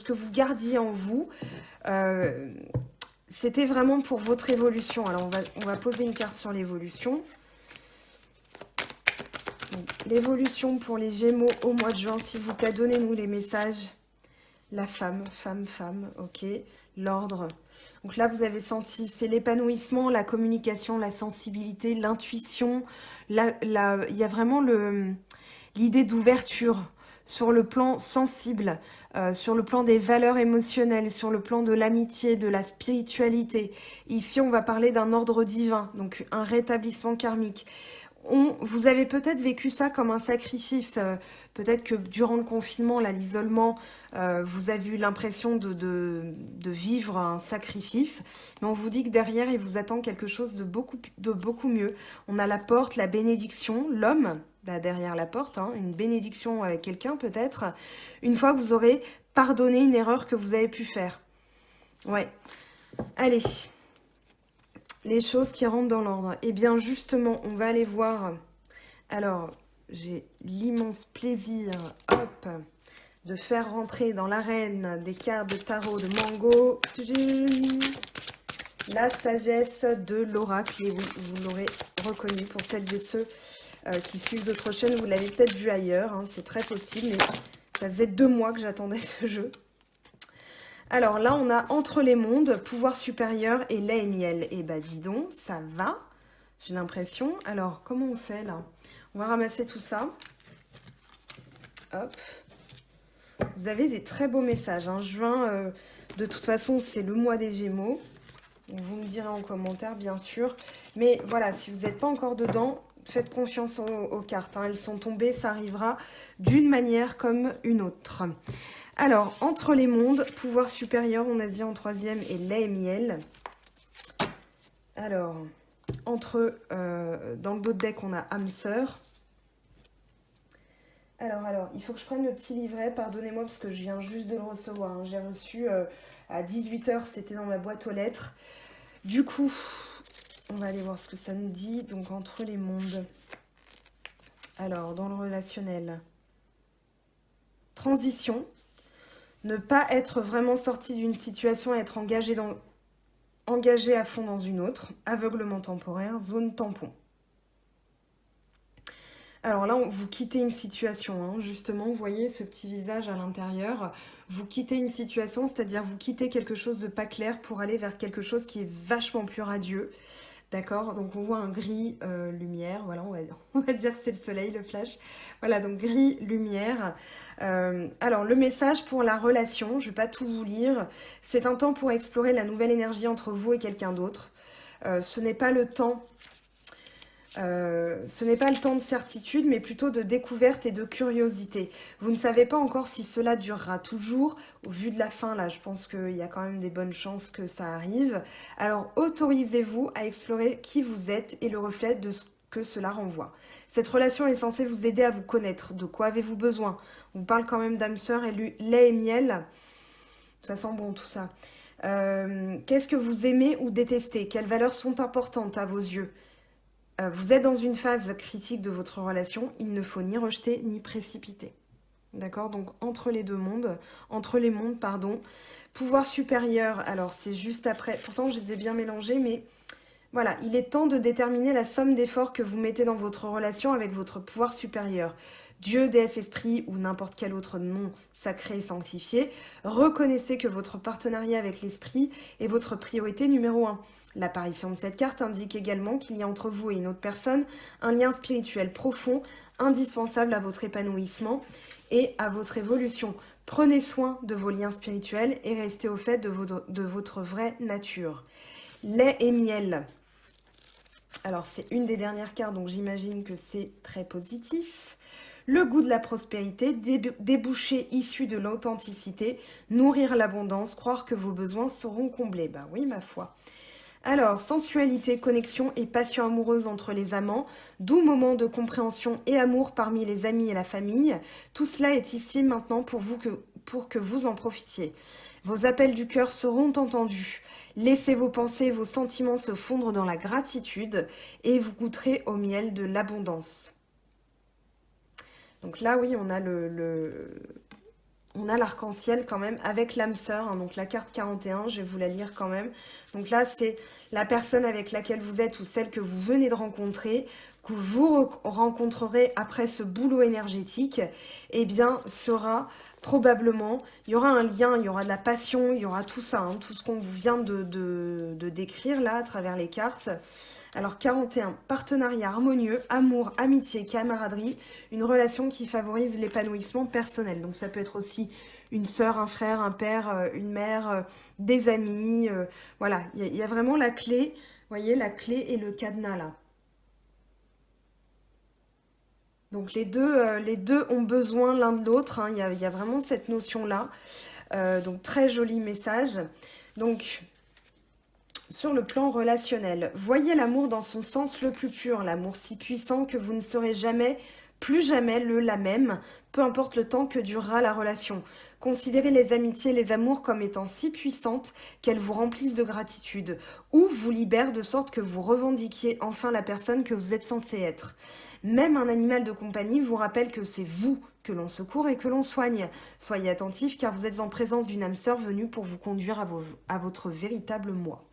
que vous gardiez en vous. c'était vraiment pour votre évolution. Alors, on va poser une carte sur l'évolution. L'évolution pour les Gémeaux au mois de juin, s'il vous plaît, donnez-nous les messages. La femme, ok. L'ordre. Donc là, vous avez senti, c'est l'épanouissement, la communication, la sensibilité, l'intuition. Il y a vraiment l'idée d'ouverture sur le plan sensible, sur le plan des valeurs émotionnelles, sur le plan de l'amitié, de la spiritualité. Ici, on va parler d'un ordre divin, donc un rétablissement karmique. Vous avez peut-être vécu ça comme un sacrifice. Peut-être que durant le confinement, là, l'isolement, vous avez eu l'impression de vivre un sacrifice. Mais on vous dit que derrière, il vous attend quelque chose de beaucoup mieux. On a la porte, la bénédiction, l'homme, bah, derrière la porte, hein, une bénédiction avec quelqu'un peut-être, une fois que vous aurez pardonné une erreur que vous avez pu faire. Ouais. Allez. Les choses qui rentrent dans l'ordre. Eh bien, justement, on va aller voir. Alors, j'ai l'immense plaisir, hop, de faire rentrer dans l'arène des cartes de tarot de Mango. La sagesse de l'oracle. Et oui, vous l'aurez reconnu pour celles et ceux qui suivent d'autres chaînes. Vous l'avez peut-être vu ailleurs, hein, c'est très possible. Mais ça faisait 2 mois que j'attendais ce jeu. Alors là, on a entre les mondes, pouvoir supérieur et lait et miel. Et bah dis donc, ça va, j'ai l'impression. Alors, comment on fait là? On va ramasser tout ça. Hop. Vous avez des très beaux messages. Hein. Juin, de toute façon, c'est le mois des Gémeaux. Donc, vous me direz en commentaire, bien sûr. Mais voilà, si vous n'êtes pas encore dedans, faites confiance aux cartes. Hein. Elles sont tombées, ça arrivera d'une manière comme une autre. Alors, entre les mondes, pouvoir supérieur, on a dit en 3e, et lait et miel. Alors, dans le dos de deck, on a âme sœur. Alors, il faut que je prenne le petit livret, pardonnez-moi, parce que je viens juste de le recevoir. Hein. J'ai reçu à 18 h, c'était dans ma boîte aux lettres. Du coup, on va aller voir ce que ça nous dit. Donc, entre les mondes. Alors, dans le relationnel. Transition. Ne pas être vraiment sorti d'une situation et être engagé à fond dans une autre. Aveuglement temporaire, zone tampon. Alors là, vous quittez une situation, hein, justement, vous voyez ce petit visage à l'intérieur. Vous quittez une situation, c'est-à-dire vous quittez quelque chose de pas clair pour aller vers quelque chose qui est vachement plus radieux. D'accord, donc on voit un gris lumière, voilà, on va dire que c'est le soleil, le flash. Voilà, donc gris lumière. Alors, le message pour la relation, je ne vais pas tout vous lire. C'est un temps pour explorer la nouvelle énergie entre vous et quelqu'un d'autre. Ce n'est pas le temps... ce n'est pas le temps de certitude, mais plutôt de découverte et de curiosité. Vous ne savez pas encore si cela durera toujours. Au vu de la fin, là, je pense qu'il y a quand même des bonnes chances que ça arrive. Alors, autorisez-vous à explorer qui vous êtes et le reflet de ce que cela renvoie. Cette relation est censée vous aider à vous connaître. De quoi avez-vous besoin? On parle quand même d'âme sœur et lait et miel. Ça sent bon, tout ça. Qu'est-ce que vous aimez ou détestez? Quelles valeurs sont importantes à vos yeux? Vous êtes dans une phase critique de votre relation, il ne faut ni rejeter ni précipiter. D'accord? Donc entre les mondes, pardon. Pouvoir supérieur, alors c'est juste après, pourtant je les ai bien mélangés, mais voilà, il est temps de déterminer la somme d'efforts que vous mettez dans votre relation avec votre pouvoir supérieur. Dieu, déesse, esprit ou n'importe quel autre nom sacré et sanctifié, reconnaissez que votre partenariat avec l'esprit est votre priorité numéro 1. L'apparition de cette carte indique également qu'il y a entre vous et une autre personne un lien spirituel profond, indispensable à votre épanouissement et à votre évolution. Prenez soin de vos liens spirituels et restez au fait de votre vraie nature. Lait et miel. Alors, c'est une des dernières cartes, donc j'imagine que c'est très positif. Le goût de la prospérité, débouchés issus de l'authenticité, nourrir l'abondance, croire que vos besoins seront comblés. Bah oui, ma foi. Alors, sensualité, connexion et passion amoureuse entre les amants, doux moments de compréhension et amour parmi les amis et la famille. Tout cela est ici maintenant pour que vous en profitiez. Vos appels du cœur seront entendus. Laissez vos pensées et vos sentiments se fondre dans la gratitude et vous goûterez au miel de l'abondance. Donc là, oui, on on a l'arc-en-ciel quand même avec l'âme sœur, hein, donc la carte 41, je vais vous la lire quand même. Donc là, c'est la personne avec laquelle vous êtes ou celle que vous venez de rencontrer, que vous rencontrerez après ce boulot énergétique, eh bien, sera probablement, il y aura un lien, il y aura de la passion, il y aura tout ça, hein, tout ce qu'on vient de décrire là à travers les cartes. Alors 41, partenariat harmonieux, amour, amitié, camaraderie, une relation qui favorise l'épanouissement personnel. Donc ça peut être aussi une sœur, un frère, un père, une mère, des amis. Voilà, il y a vraiment la clé, vous voyez, la clé et le cadenas là. Donc les deux ont besoin l'un de l'autre, hein, il y a vraiment cette notion-là. Donc très joli message. Donc sur le plan relationnel, voyez l'amour dans son sens le plus pur, l'amour si puissant que vous ne serez jamais, plus jamais la même, peu importe le temps que durera la relation. Considérez les amitiés et les amours comme étant si puissantes qu'elles vous remplissent de gratitude, ou vous libèrent de sorte que vous revendiquiez enfin la personne que vous êtes censé être. Même un animal de compagnie vous rappelle que c'est vous que l'on secourt et que l'on soigne. Soyez attentifs car vous êtes en présence d'une âme sœur venue pour vous conduire à votre véritable moi.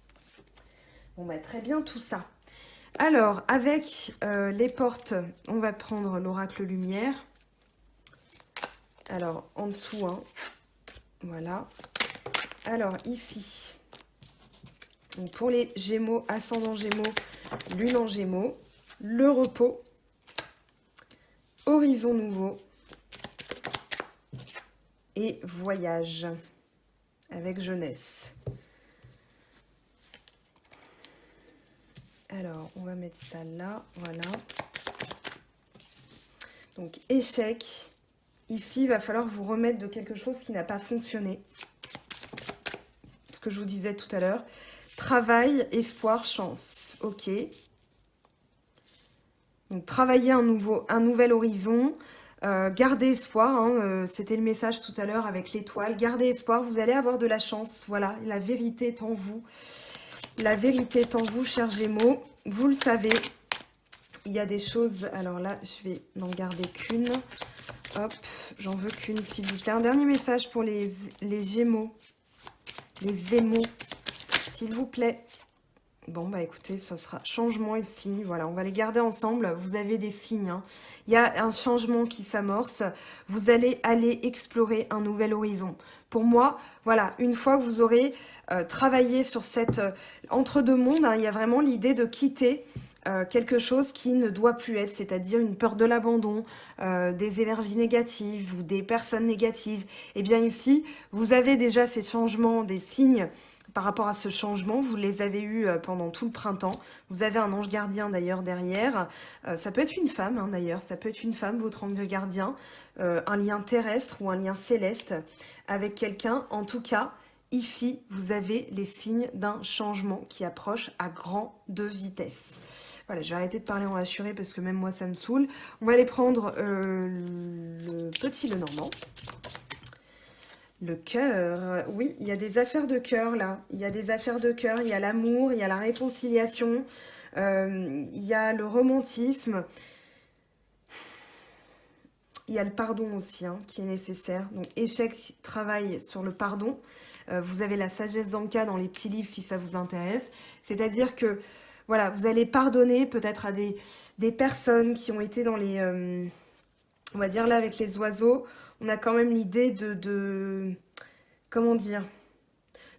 Bon bah très bien tout ça. Alors avec les portes, on va prendre l'oracle lumière. Alors en dessous, hein, voilà. Alors ici, donc, pour les Gémeaux, ascendant Gémeaux, Lune en Gémeaux, le repos, horizon nouveau et voyage avec jeunesse. Alors, on va mettre ça là, voilà. Donc, échec. Ici, il va falloir vous remettre de quelque chose qui n'a pas fonctionné. Ce que je vous disais tout à l'heure. Travail, espoir, chance. Ok. Donc, travailler un nouvel horizon. Gardez espoir. Hein, c'était le message tout à l'heure avec l'étoile. Gardez espoir, vous allez avoir de la chance. Voilà, la vérité est en vous. La vérité est en vous, chers Gémeaux. Vous le savez, il y a des choses... Alors là, je vais n'en garder qu'une. Hop, j'en veux qu'une, s'il vous plaît. Un dernier message pour les Gémeaux. Les Émaux, s'il vous plaît. Bon, bah écoutez, ce sera changement et signe. Voilà, on va les garder ensemble. Vous avez des signes. Hein. Il y a un changement qui s'amorce. Vous allez aller explorer un nouvel horizon. Pour moi, voilà, une fois que vous aurez travaillé sur cette entre-deux mondes, hein, il y a vraiment l'idée de quitter quelque chose qui ne doit plus être, c'est-à-dire une peur de l'abandon, des énergies négatives ou des personnes négatives. Et bien ici, vous avez déjà ces changements, des signes par rapport à ce changement. Vous les avez eus pendant tout le printemps. Vous avez un ange gardien d'ailleurs derrière. Ça peut être une femme hein, d'ailleurs, ça peut être une femme, votre ange gardien, un lien terrestre ou un lien céleste avec quelqu'un. En tout cas, ici, vous avez les signes d'un changement qui approche à grande vitesse. Voilà, je vais arrêter de parler en assuré parce que même moi, ça me saoule. On va aller prendre le petit Lenormand. Le cœur. Oui, il y a des affaires de cœur, là. Il y a des affaires de cœur. Il y a l'amour, il y a la réconciliation, il y a le romantisme. Il y a le pardon aussi, hein, qui est nécessaire. Donc, échec, travail sur le pardon. Vous avez la sagesse d'Anka dans les petits livres si ça vous intéresse. C'est-à-dire que voilà, vous allez pardonner peut-être à des personnes qui ont été dans les... on va dire là avec les oiseaux, on a quand même l'idée de... Comment dire,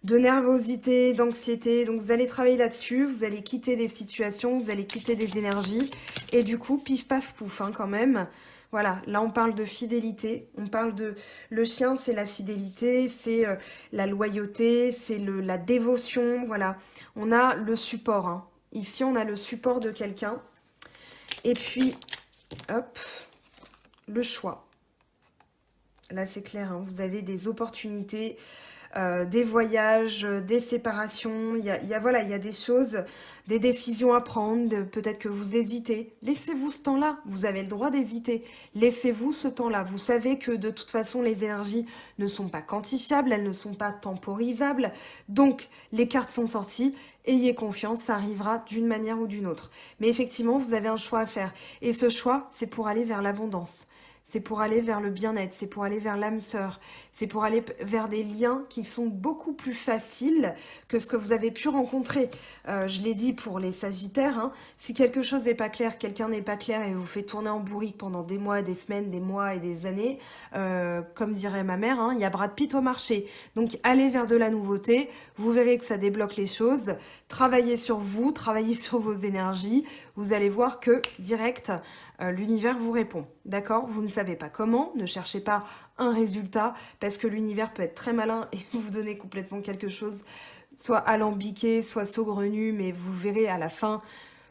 de nervosité, d'anxiété. Donc vous allez travailler là-dessus, vous allez quitter des situations, vous allez quitter des énergies. Et du coup, pif paf pouf hein, quand même. Voilà, là on parle de fidélité, on parle de... Le chien c'est la fidélité, c'est la loyauté, c'est la dévotion, voilà. On a le support, hein. Ici, on a le support de quelqu'un. Et puis, hop, le choix. Là, c'est clair, hein, vous avez des opportunités, des voyages, des séparations. Il y a des choses, des décisions à prendre. Peut-être que vous hésitez. Laissez-vous ce temps-là. Vous avez le droit d'hésiter. Laissez-vous ce temps-là. Vous savez que de toute façon, les énergies ne sont pas quantifiables. Elles ne sont pas temporisables. Donc, les cartes sont sorties. Ayez confiance, ça arrivera d'une manière ou d'une autre. Mais effectivement, vous avez un choix à faire. Et ce choix, c'est pour aller vers l'abondance. c'est pour aller vers le bien-être, c'est pour aller vers l'âme sœur, c'est pour aller vers des liens qui sont beaucoup plus faciles que ce que vous avez pu rencontrer. Je l'ai dit pour les Sagittaires, hein, si quelque chose n'est pas clair, quelqu'un n'est pas clair et vous fait tourner en bourrique pendant des mois, des semaines, des mois et des années, comme dirait ma mère, hein, il y a Brad Pitt au marché. Donc allez vers de la nouveauté, vous verrez que ça débloque les choses, travaillez sur vous, travaillez sur vos énergies, vous allez voir que direct, l'univers vous répond. D'accord? Vous ne savez pas comment, ne cherchez pas un résultat, parce que l'univers peut être très malin et vous donner complètement quelque chose, soit alambiqué, soit saugrenu, mais vous verrez à la fin,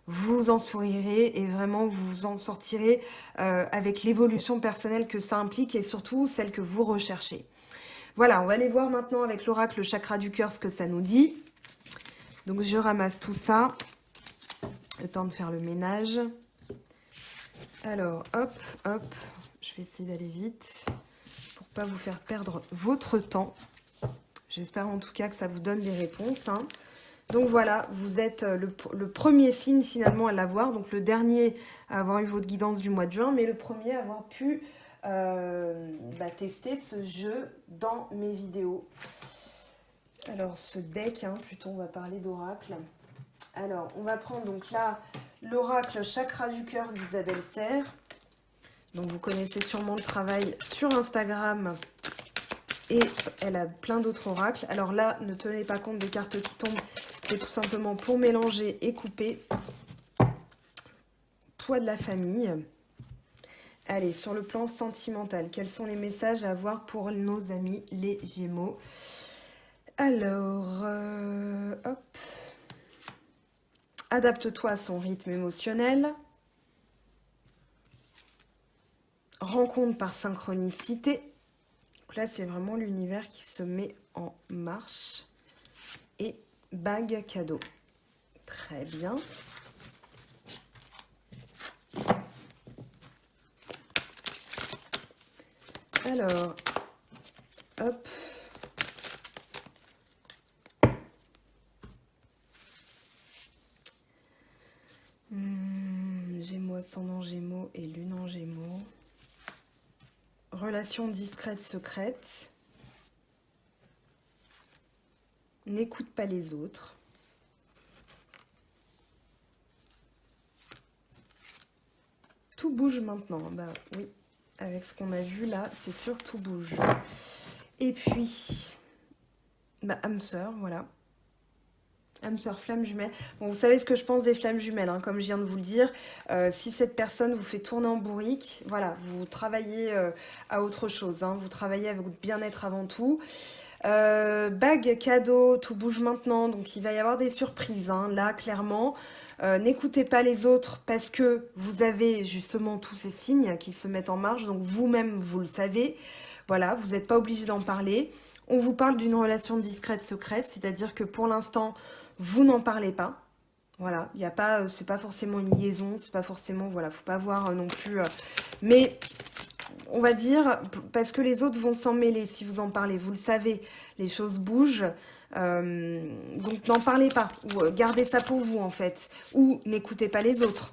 vous en sourirez et vraiment vous en sortirez avec l'évolution personnelle que ça implique et surtout celle que vous recherchez. Voilà, on va aller voir maintenant avec l'oracle chakra du cœur ce que ça nous dit. Donc je ramasse tout ça, le temps de faire le ménage. Alors, hop, hop, je vais essayer d'aller vite pour pas vous faire perdre votre temps. J'espère en tout cas que ça vous donne des réponses, hein. Donc voilà, vous êtes le premier signe finalement à l'avoir, donc le dernier à avoir eu votre guidance du mois de juin, mais le premier à avoir pu tester ce jeu dans mes vidéos. Alors ce deck, hein, plutôt on va parler d'oracle. Alors on va prendre donc là l'oracle chakra du cœur d'Isabelle Serre. Donc vous connaissez sûrement le travail sur Instagram. Et elle a plein d'autres oracles. Alors là, ne tenez pas compte des cartes qui tombent. C'est tout simplement pour mélanger et couper. Poids de la famille. Allez, sur le plan sentimental, quels sont les messages à avoir pour nos amis les Gémeaux? Alors, hop. Adapte-toi à son rythme émotionnel. Rencontre par synchronicité. Donc là, c'est vraiment l'univers qui se met en marche. Et bague cadeau. Très bien. Alors, hop. Gémeaux, ascendant Gémeaux et lune en Gémeaux. Relation discrète, secrète. N'écoute pas les autres. Tout bouge maintenant. Bah oui, avec ce qu'on a vu là, c'est sûr, tout bouge. Et puis, âme sœur, voilà. Âme sœur, flamme jumelle. Bon, vous savez ce que je pense des flammes jumelles, hein, comme je viens de vous le dire. Si cette personne vous fait tourner en bourrique, voilà, vous travaillez à autre chose. Hein, vous travaillez avec votre bien-être avant tout. Bague, cadeau, tout bouge maintenant. Donc, il va y avoir des surprises, hein, là, clairement. N'écoutez pas les autres parce que vous avez justement tous ces signes qui se mettent en marche. Donc, vous-même, vous le savez. Voilà, vous n'êtes pas obligé d'en parler. On vous parle d'une relation discrète, secrète. C'est-à-dire que pour l'instant, vous n'en parlez pas. Voilà, il n'y a pas, c'est pas forcément une liaison, c'est pas forcément, voilà, faut pas voir non plus. Mais on va dire, parce que les autres vont s'en mêler si vous en parlez. Vous le savez, les choses bougent. Donc n'en parlez pas. Ou gardez ça pour vous en fait. Ou n'écoutez pas les autres.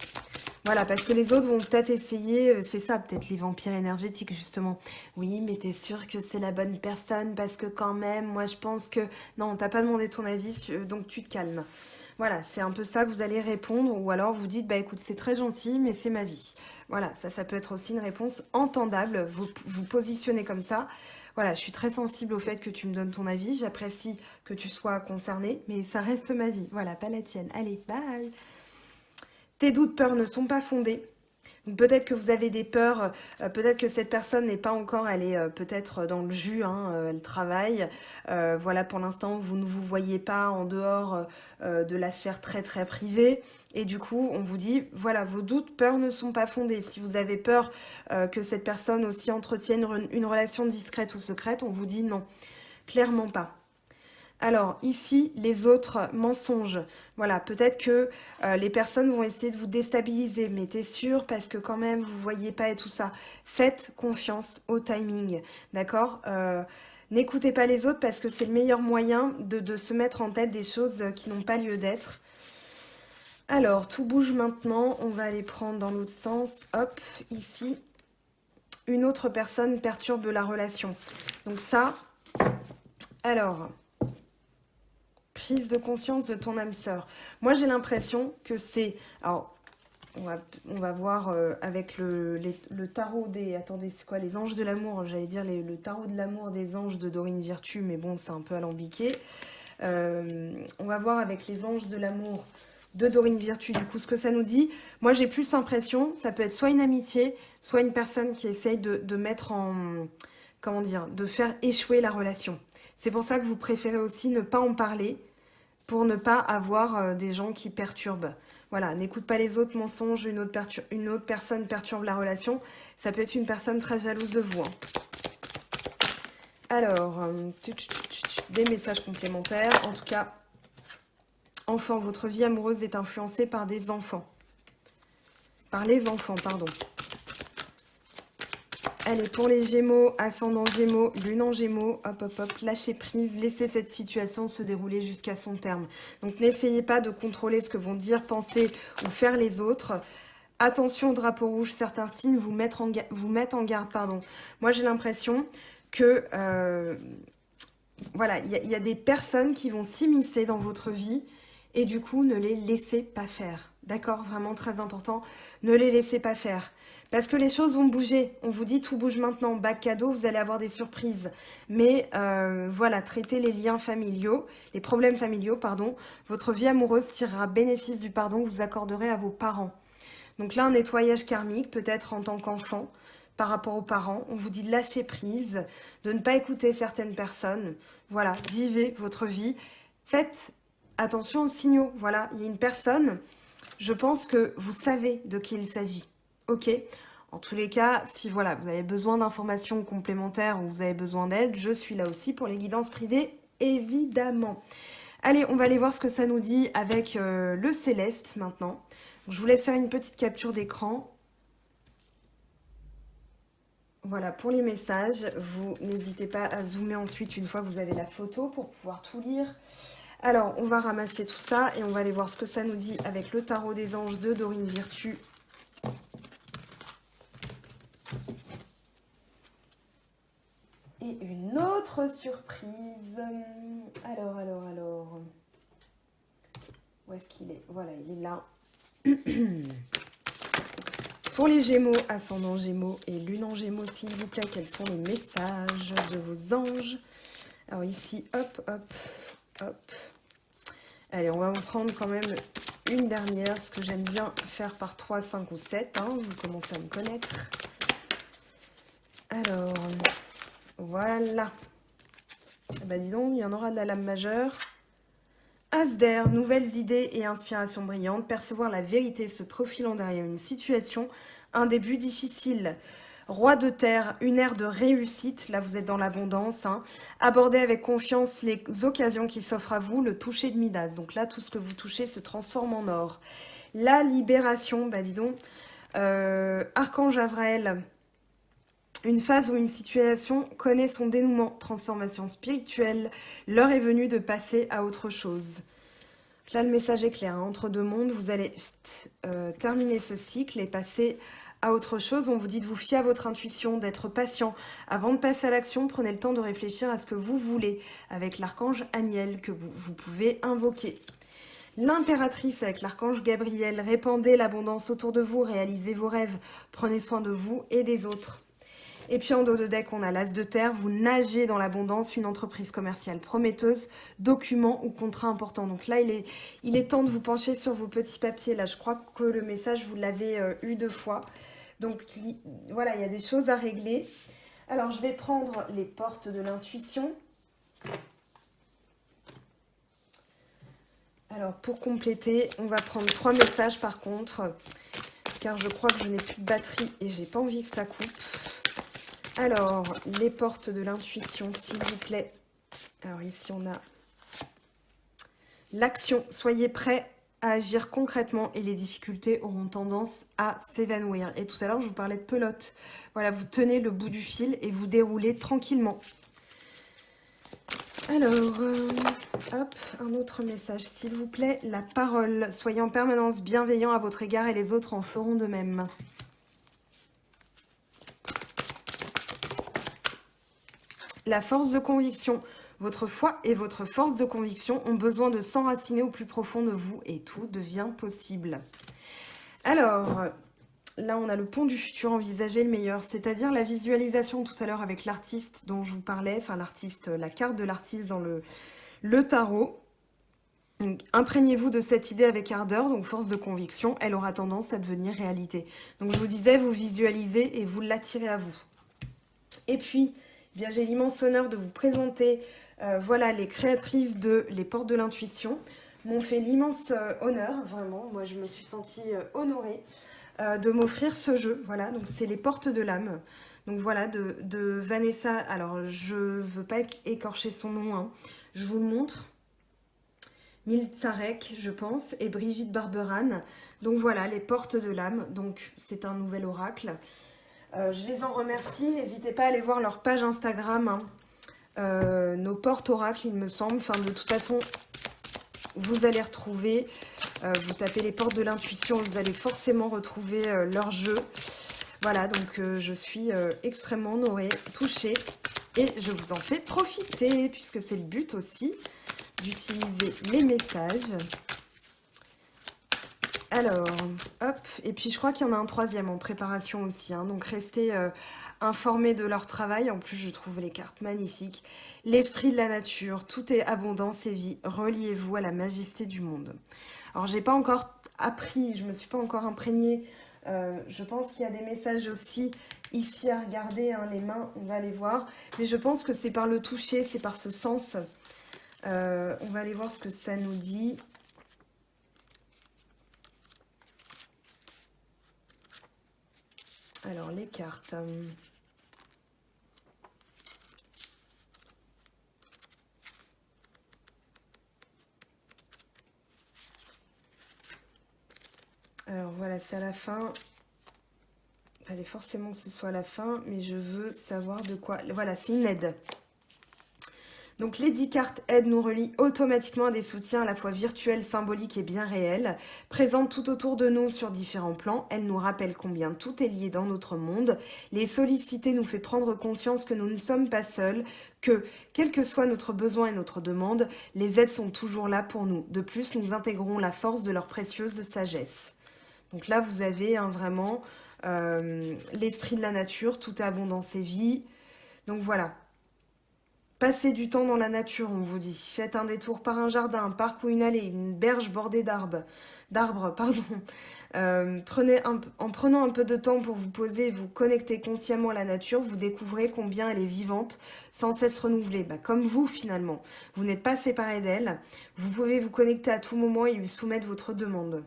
Voilà, parce que les autres vont peut-être essayer, c'est ça, peut-être les vampires énergétiques, justement. Oui, mais t'es sûr que c'est la bonne personne, parce que quand même, moi je pense que... Non, on t'a pas demandé ton avis, donc tu te calmes. Voilà, c'est un peu ça que vous allez répondre, ou alors vous dites, bah écoute, c'est très gentil, mais c'est ma vie. Voilà, ça peut être aussi une réponse entendable, vous positionnez comme ça. Voilà, je suis très sensible au fait que tu me donnes ton avis, j'apprécie que tu sois concerné, mais ça reste ma vie. Voilà, pas la tienne. Allez, bye! Tes doutes, peurs ne sont pas fondés. Peut-être que vous avez des peurs, peut-être que cette personne n'est pas encore, elle est peut-être dans le jus, hein, elle travaille. Voilà, pour l'instant, vous ne vous voyez pas en dehors de la sphère très très privée. Et du coup, on vous dit, voilà, vos doutes, peurs ne sont pas fondés. Si vous avez peur que cette personne aussi entretienne une relation discrète ou secrète, on vous dit non, clairement pas. Alors, ici, les autres mensonges. Voilà, peut-être que les personnes vont essayer de vous déstabiliser, mais t'es sûr parce que quand même, vous voyez pas et tout ça. Faites confiance au timing, d'accord? N'écoutez pas les autres parce que c'est le meilleur moyen de se mettre en tête des choses qui n'ont pas lieu d'être. Alors, tout bouge maintenant. On va aller prendre dans l'autre sens. Hop, ici. une autre personne perturbe la relation. Donc ça, alors, prise de conscience de ton âme sœur. Moi, j'ai l'impression que c'est... Alors, on va voir avec le tarot des... Attendez, c'est quoi? Les anges de l'amour. J'allais dire le tarot de l'amour des anges de Dorine Virtue, mais bon, c'est un peu alambiqué. On va voir avec les anges de l'amour de Dorine Virtue, du coup, ce que ça nous dit. Moi, j'ai plus l'impression, ça peut être soit une amitié, soit une personne qui essaye de mettre en... Comment dire? De faire échouer la relation. C'est pour ça que vous préférez aussi ne pas en parler, pour ne pas avoir des gens qui perturbent. Voilà, n'écoute pas les autres mensonges, une autre personne perturbe la relation. Ça peut être une personne très jalouse de vous. Hein. Alors, des messages complémentaires. En tout cas, enfant, votre vie amoureuse est influencée par des enfants. Par les enfants, pardon. Allez, pour les Gémeaux, ascendant Gémeaux, lune en Gémeaux, hop, hop, hop, lâchez prise, laissez cette situation se dérouler jusqu'à son terme. Donc, n'essayez pas de contrôler ce que vont dire, penser ou faire les autres. Attention au drapeau rouge, certains signes vous mettent en garde. Pardon. Moi, j'ai l'impression que, voilà, il y a des personnes qui vont s'immiscer dans votre vie et du coup, ne les laissez pas faire. D'accord? Vraiment très important, ne les laissez pas faire. Parce que les choses vont bouger. On vous dit tout bouge maintenant. Bac cadeau, vous allez avoir des surprises. Mais voilà, traitez les liens familiaux, les problèmes familiaux, pardon. Votre vie amoureuse tirera bénéfice du pardon que vous accorderez à vos parents. Donc là, un nettoyage karmique, peut-être en tant qu'enfant, par rapport aux parents. On vous dit de lâcher prise, de ne pas écouter certaines personnes. Voilà, vivez votre vie. Faites attention aux signaux. Voilà, il y a une personne, je pense que vous savez de qui il s'agit. Ok, en tous les cas, si voilà, vous avez besoin d'informations complémentaires ou vous avez besoin d'aide, je suis là aussi pour les guidances privées, évidemment. Allez, on va aller voir ce que ça nous dit avec le céleste maintenant. Je vous laisse faire une petite capture d'écran. Voilà, pour les messages, vous n'hésitez pas à zoomer ensuite une fois que vous avez la photo pour pouvoir tout lire. Alors, on va ramasser tout ça et on va aller voir ce que ça nous dit avec le tarot des anges de Dorine Virtue. Et une autre surprise. Alors. Où est-ce qu'il est? Voilà, il est là. Pour les Gémeaux, ascendant Gémeaux et lune en Gémeaux, s'il vous plaît, quels sont les messages de vos anges? Alors ici, hop. Allez, on va en prendre quand même une dernière, ce que j'aime bien faire par 3, 5 ou 7. Hein, vous commencez à me connaître. Alors, voilà. Bah dis donc, il y en aura de la lame majeure. As d'air, nouvelles idées et inspirations brillantes, percevoir la vérité se profilant derrière une situation, un début difficile. Roi de terre, une ère de réussite, là vous êtes dans l'abondance, hein. Abordez avec confiance les occasions qui s'offrent à vous, le toucher de Midas. Donc là, tout ce que vous touchez se transforme en or. La libération, bah dis donc, Archange Azraël, une phase où une situation connaît son dénouement, transformation spirituelle, l'heure est venue de passer à autre chose. Là, le message est clair, hein. Entre deux mondes, vous allez terminer ce cycle et passer à autre chose. On vous dit de vous fier à votre intuition, d'être patient. Avant de passer à l'action, prenez le temps de réfléchir à ce que vous voulez avec l'archange Aniel que vous pouvez invoquer. L'impératrice avec l'archange Gabriel, répandez l'abondance autour de vous, réalisez vos rêves, prenez soin de vous et des autres. Et puis en dos de deck, on a l'as de terre, vous nagez dans l'abondance, une entreprise commerciale prometteuse, documents ou contrats importants. Donc là, il est temps de vous pencher sur vos petits papiers. Là, je crois que le message, vous l'avez eu 2 fois. Donc voilà, il y a des choses à régler. Alors, je vais prendre les portes de l'intuition. Alors, pour compléter, on va prendre 3 messages par contre, car je crois que je n'ai plus de batterie et j'ai pas envie que ça coupe. Alors, les portes de l'intuition, s'il vous plaît. Alors ici, on a l'action. Soyez prêts à agir concrètement et les difficultés auront tendance à s'évanouir. Et tout à l'heure, je vous parlais de pelote. Voilà, vous tenez le bout du fil et vous déroulez tranquillement. Alors, hop, un autre message, s'il vous plaît. La parole. Soyez en permanence bienveillant à votre égard et les autres en feront de même. La force de conviction. Votre foi et votre force de conviction ont besoin de s'enraciner au plus profond de vous et tout devient possible. Alors, là on a le pont du futur, envisager le meilleur, c'est-à-dire la visualisation tout à l'heure avec l'artiste dont je vous parlais, enfin l'artiste, la carte de l'artiste dans le tarot. Imprégnez-vous de cette idée avec ardeur, donc force de conviction, elle aura tendance à devenir réalité. Donc je vous disais, vous visualisez et vous l'attirez à vous. Et puis, eh bien j'ai l'immense honneur de vous présenter, voilà, les créatrices de Les Portes de l'Intuition. M'ont fait l'immense honneur, vraiment, moi je me suis sentie honorée de m'offrir ce jeu. Voilà, donc c'est Les Portes de l'âme. Donc voilà, de Vanessa, alors je veux pas écorcher son nom, hein. Je vous le montre. Miltsarek, je pense, et Brigitte Barberan. Donc voilà, Les Portes de l'âme. Donc c'est un nouvel oracle. Je les en remercie. N'hésitez pas à aller voir leur page Instagram. Hein. Nos portes oracles, il me semble. Enfin, de toute façon, vous allez retrouver. Vous tapez Les Portes de l'intuition, vous allez forcément retrouver leur jeu. Voilà, donc je suis extrêmement honorée, touchée. Et je vous en fais profiter, puisque c'est le but aussi d'utiliser les messages. Alors, hop, et puis je crois qu'il y en a un troisième en préparation aussi, hein, donc restez informés de leur travail. En plus, je trouve les cartes magnifiques. L'esprit de la nature, tout est abondance et vie. Reliez-vous à la majesté du monde. Alors, j'ai pas encore appris, je me suis pas encore imprégnée. Je pense qu'il y a des messages aussi ici à regarder, hein, les mains, on va les voir. Mais je pense que c'est par le toucher, c'est par ce sens. On va aller voir ce que ça nous dit. Alors, les cartes. Alors, voilà, c'est à la fin. Il fallait forcément que ce soit à la fin, mais je veux savoir de quoi... Voilà, c'est une aide. Donc les 10 cartes aident nous relient automatiquement à des soutiens à la fois virtuels, symboliques et bien réels, présentes tout autour de nous sur différents plans. Elles nous rappellent combien tout est lié dans notre monde. Les solliciter nous fait prendre conscience que nous ne sommes pas seuls, que, quel que soit notre besoin et notre demande, les aides sont toujours là pour nous. De plus, nous intégrons la force de leur précieuse sagesse. Donc là, vous avez vraiment l'esprit de la nature, tout est abondance et vie. Donc voilà. Passez du temps dans la nature, on vous dit. Faites un détour par un jardin, un parc ou une allée, une berge bordée d'arbres. En prenant un peu de temps pour vous poser et vous connecter consciemment à la nature, vous découvrez combien elle est vivante, sans cesse renouvelée. Comme vous, finalement. Vous n'êtes pas séparés d'elle. Vous pouvez vous connecter à tout moment et lui soumettre votre demande.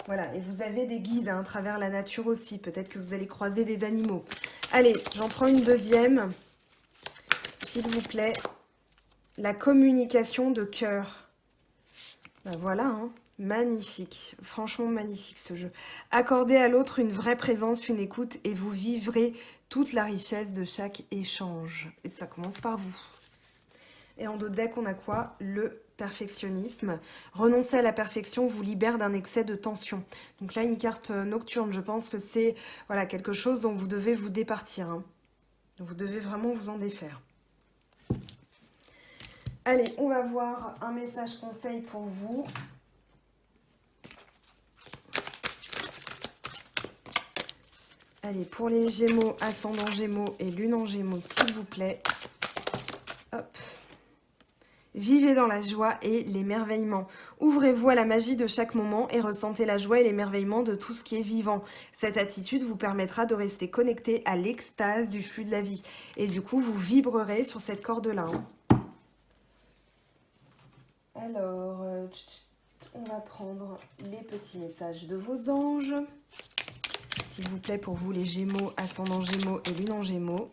Voilà, et vous avez des guides à travers la nature aussi. Peut-être que vous allez croiser des animaux. Allez, j'en prends une deuxième. S'il vous plaît, la communication de cœur. Voilà, hein, magnifique, franchement magnifique ce jeu. Accordez à l'autre une vraie présence, une écoute et vous vivrez toute la richesse de chaque échange. Et ça commence par vous. Et en dos de deck, on a quoi? Le perfectionnisme. Renoncer à la perfection vous libère d'un excès de tension. Donc là, une carte nocturne, je pense que c'est voilà, quelque chose dont vous devez vous départir. Hein. Vous devez vraiment vous en défaire. Allez, on va voir un message conseil pour vous. Allez, pour les Gémeaux, ascendant Gémeaux et lune en Gémeaux, s'il vous plaît. Hop. Vivez dans la joie et l'émerveillement. Ouvrez-vous à la magie de chaque moment et ressentez la joie et l'émerveillement de tout ce qui est vivant. Cette attitude vous permettra de rester connecté à l'extase du flux de la vie. Et du coup, vous vibrerez sur cette corde-là. Hein. Alors, on va prendre les petits messages de vos anges. S'il vous plaît, pour vous, les Gémeaux, ascendant Gémeaux et lune en Gémeaux.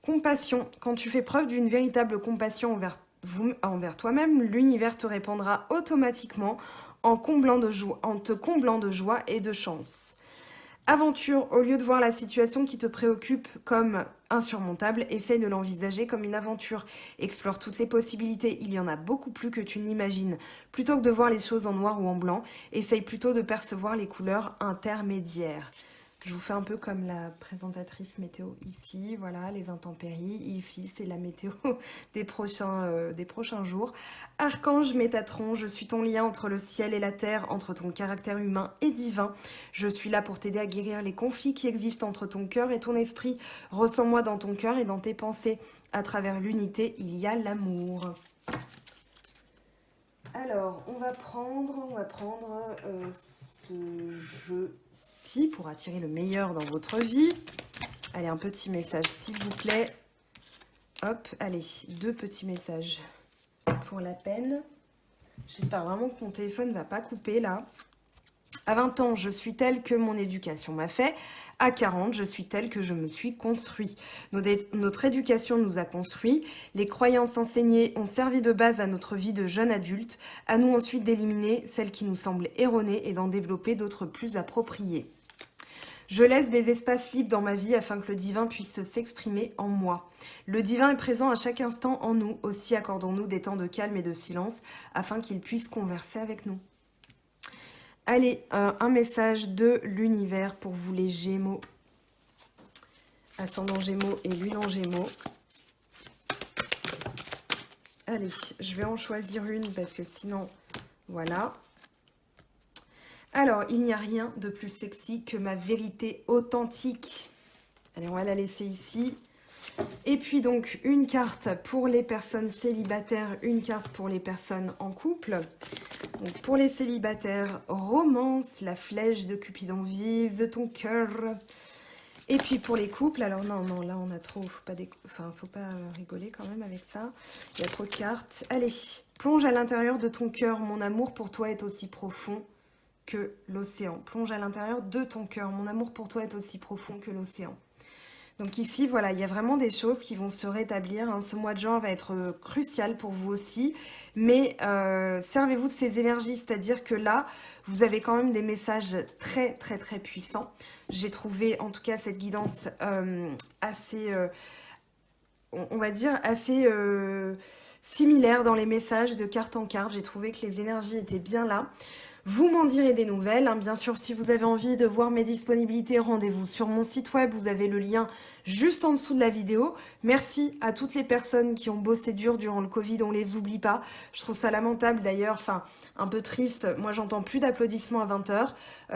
Compassion. Quand tu fais preuve d'une véritable compassion envers toi-même, l'univers te répondra automatiquement en te comblant de joie et de chance. Aventure, au lieu de voir la situation qui te préoccupe comme insurmontable, essaye de l'envisager comme une aventure. Explore toutes les possibilités, il y en a beaucoup plus que tu n'imagines. Plutôt que de voir les choses en noir ou en blanc, essaye plutôt de percevoir les couleurs intermédiaires. Je vous fais un peu comme la présentatrice météo ici, voilà, les intempéries. Ici, c'est la météo des prochains jours. Archange Métatron, je suis ton lien entre le ciel et la terre, entre ton caractère humain et divin. Je suis là pour t'aider à guérir les conflits qui existent entre ton cœur et ton esprit. Ressens-moi dans ton cœur et dans tes pensées. À travers l'unité, il y a l'amour. Alors, on va prendre ce jeu-ci pour attirer le meilleur dans votre vie. Allez, un petit message, s'il vous plaît. Hop, allez, 2 petits messages pour la peine. J'espère vraiment que mon téléphone ne va pas couper, là. À 20 ans, je suis telle que mon éducation m'a fait. À 40, je suis telle que je me suis construit. Notre éducation nous a construits. Les croyances enseignées ont servi de base à notre vie de jeune adulte. À nous ensuite d'éliminer celles qui nous semblent erronées et d'en développer d'autres plus appropriées. Je laisse des espaces libres dans ma vie afin que le divin puisse s'exprimer en moi. Le divin est présent à chaque instant en nous. Aussi accordons-nous des temps de calme et de silence afin qu'il puisse converser avec nous. Allez, un message de l'univers pour vous les Gémeaux. Ascendant Gémeaux et Lune en Gémeaux. Allez, je vais en choisir une parce que sinon, voilà. Alors, il n'y a rien de plus sexy que ma vérité authentique. Allez, on va la laisser ici. Et puis donc, une carte pour les personnes célibataires, une carte pour les personnes en couple. Donc, pour les célibataires, romance, la flèche de Cupidon vise ton cœur. Et puis pour les couples, alors non, là on a trop, faut pas rigoler quand même avec ça. Il y a trop de cartes. Allez, plonge à l'intérieur de ton cœur, mon amour pour toi est aussi profond que l'océan. Plonge à l'intérieur de ton cœur, mon amour pour toi est aussi profond que l'océan. Donc ici, voilà, il y a vraiment des choses qui vont se rétablir. Hein. Ce mois de juin va être crucial pour vous aussi. Mais servez-vous de ces énergies, c'est-à-dire que là, vous avez quand même des messages très, très, très puissants. J'ai trouvé, en tout cas, cette guidance assez, on va dire, assez similaire dans les messages de carte en carte. J'ai trouvé que les énergies étaient bien là. Vous m'en direz des nouvelles. Hein. Bien sûr, si vous avez envie de voir mes disponibilités, rendez-vous sur mon site web. Vous avez le lien juste en dessous de la vidéo. Merci à toutes les personnes qui ont bossé dur durant le Covid. On les oublie pas. Je trouve ça lamentable d'ailleurs, enfin un peu triste. Moi, j'entends plus d'applaudissements à 20h.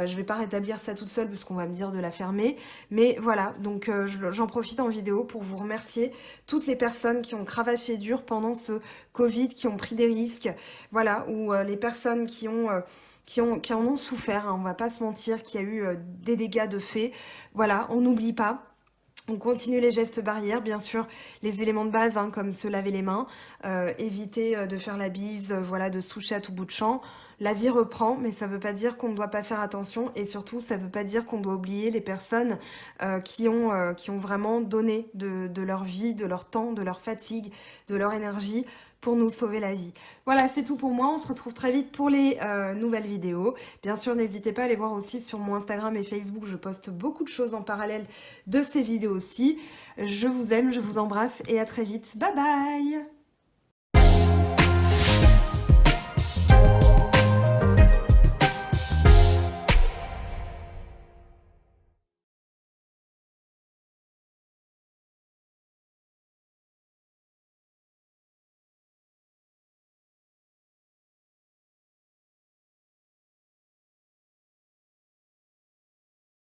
Je vais pas rétablir ça toute seule parce qu'on va me dire de la fermer. Mais voilà, donc j'en profite en vidéo pour vous remercier toutes les personnes qui ont cravaché dur pendant ce Covid, qui ont pris des risques. Voilà, ou les personnes qui en ont souffert, hein, on va pas se mentir, qu'il y a eu des dégâts de fait. Voilà, on n'oublie pas. On continue les gestes barrières, bien sûr, les éléments de base, hein, comme se laver les mains, éviter de faire la bise, voilà, de se toucher à tout bout de champ. La vie reprend, mais ça ne veut pas dire qu'on ne doit pas faire attention, et surtout, ça ne veut pas dire qu'on doit oublier les personnes qui ont vraiment donné de leur vie, de leur temps, de leur fatigue, de leur énergie, pour nous sauver la vie. Voilà, c'est tout pour moi. On se retrouve très vite pour les nouvelles vidéos. Bien sûr, n'hésitez pas à aller voir aussi sur mon Instagram et Facebook. Je poste beaucoup de choses en parallèle de ces vidéos aussi. Je vous aime, je vous embrasse et à très vite. Bye bye!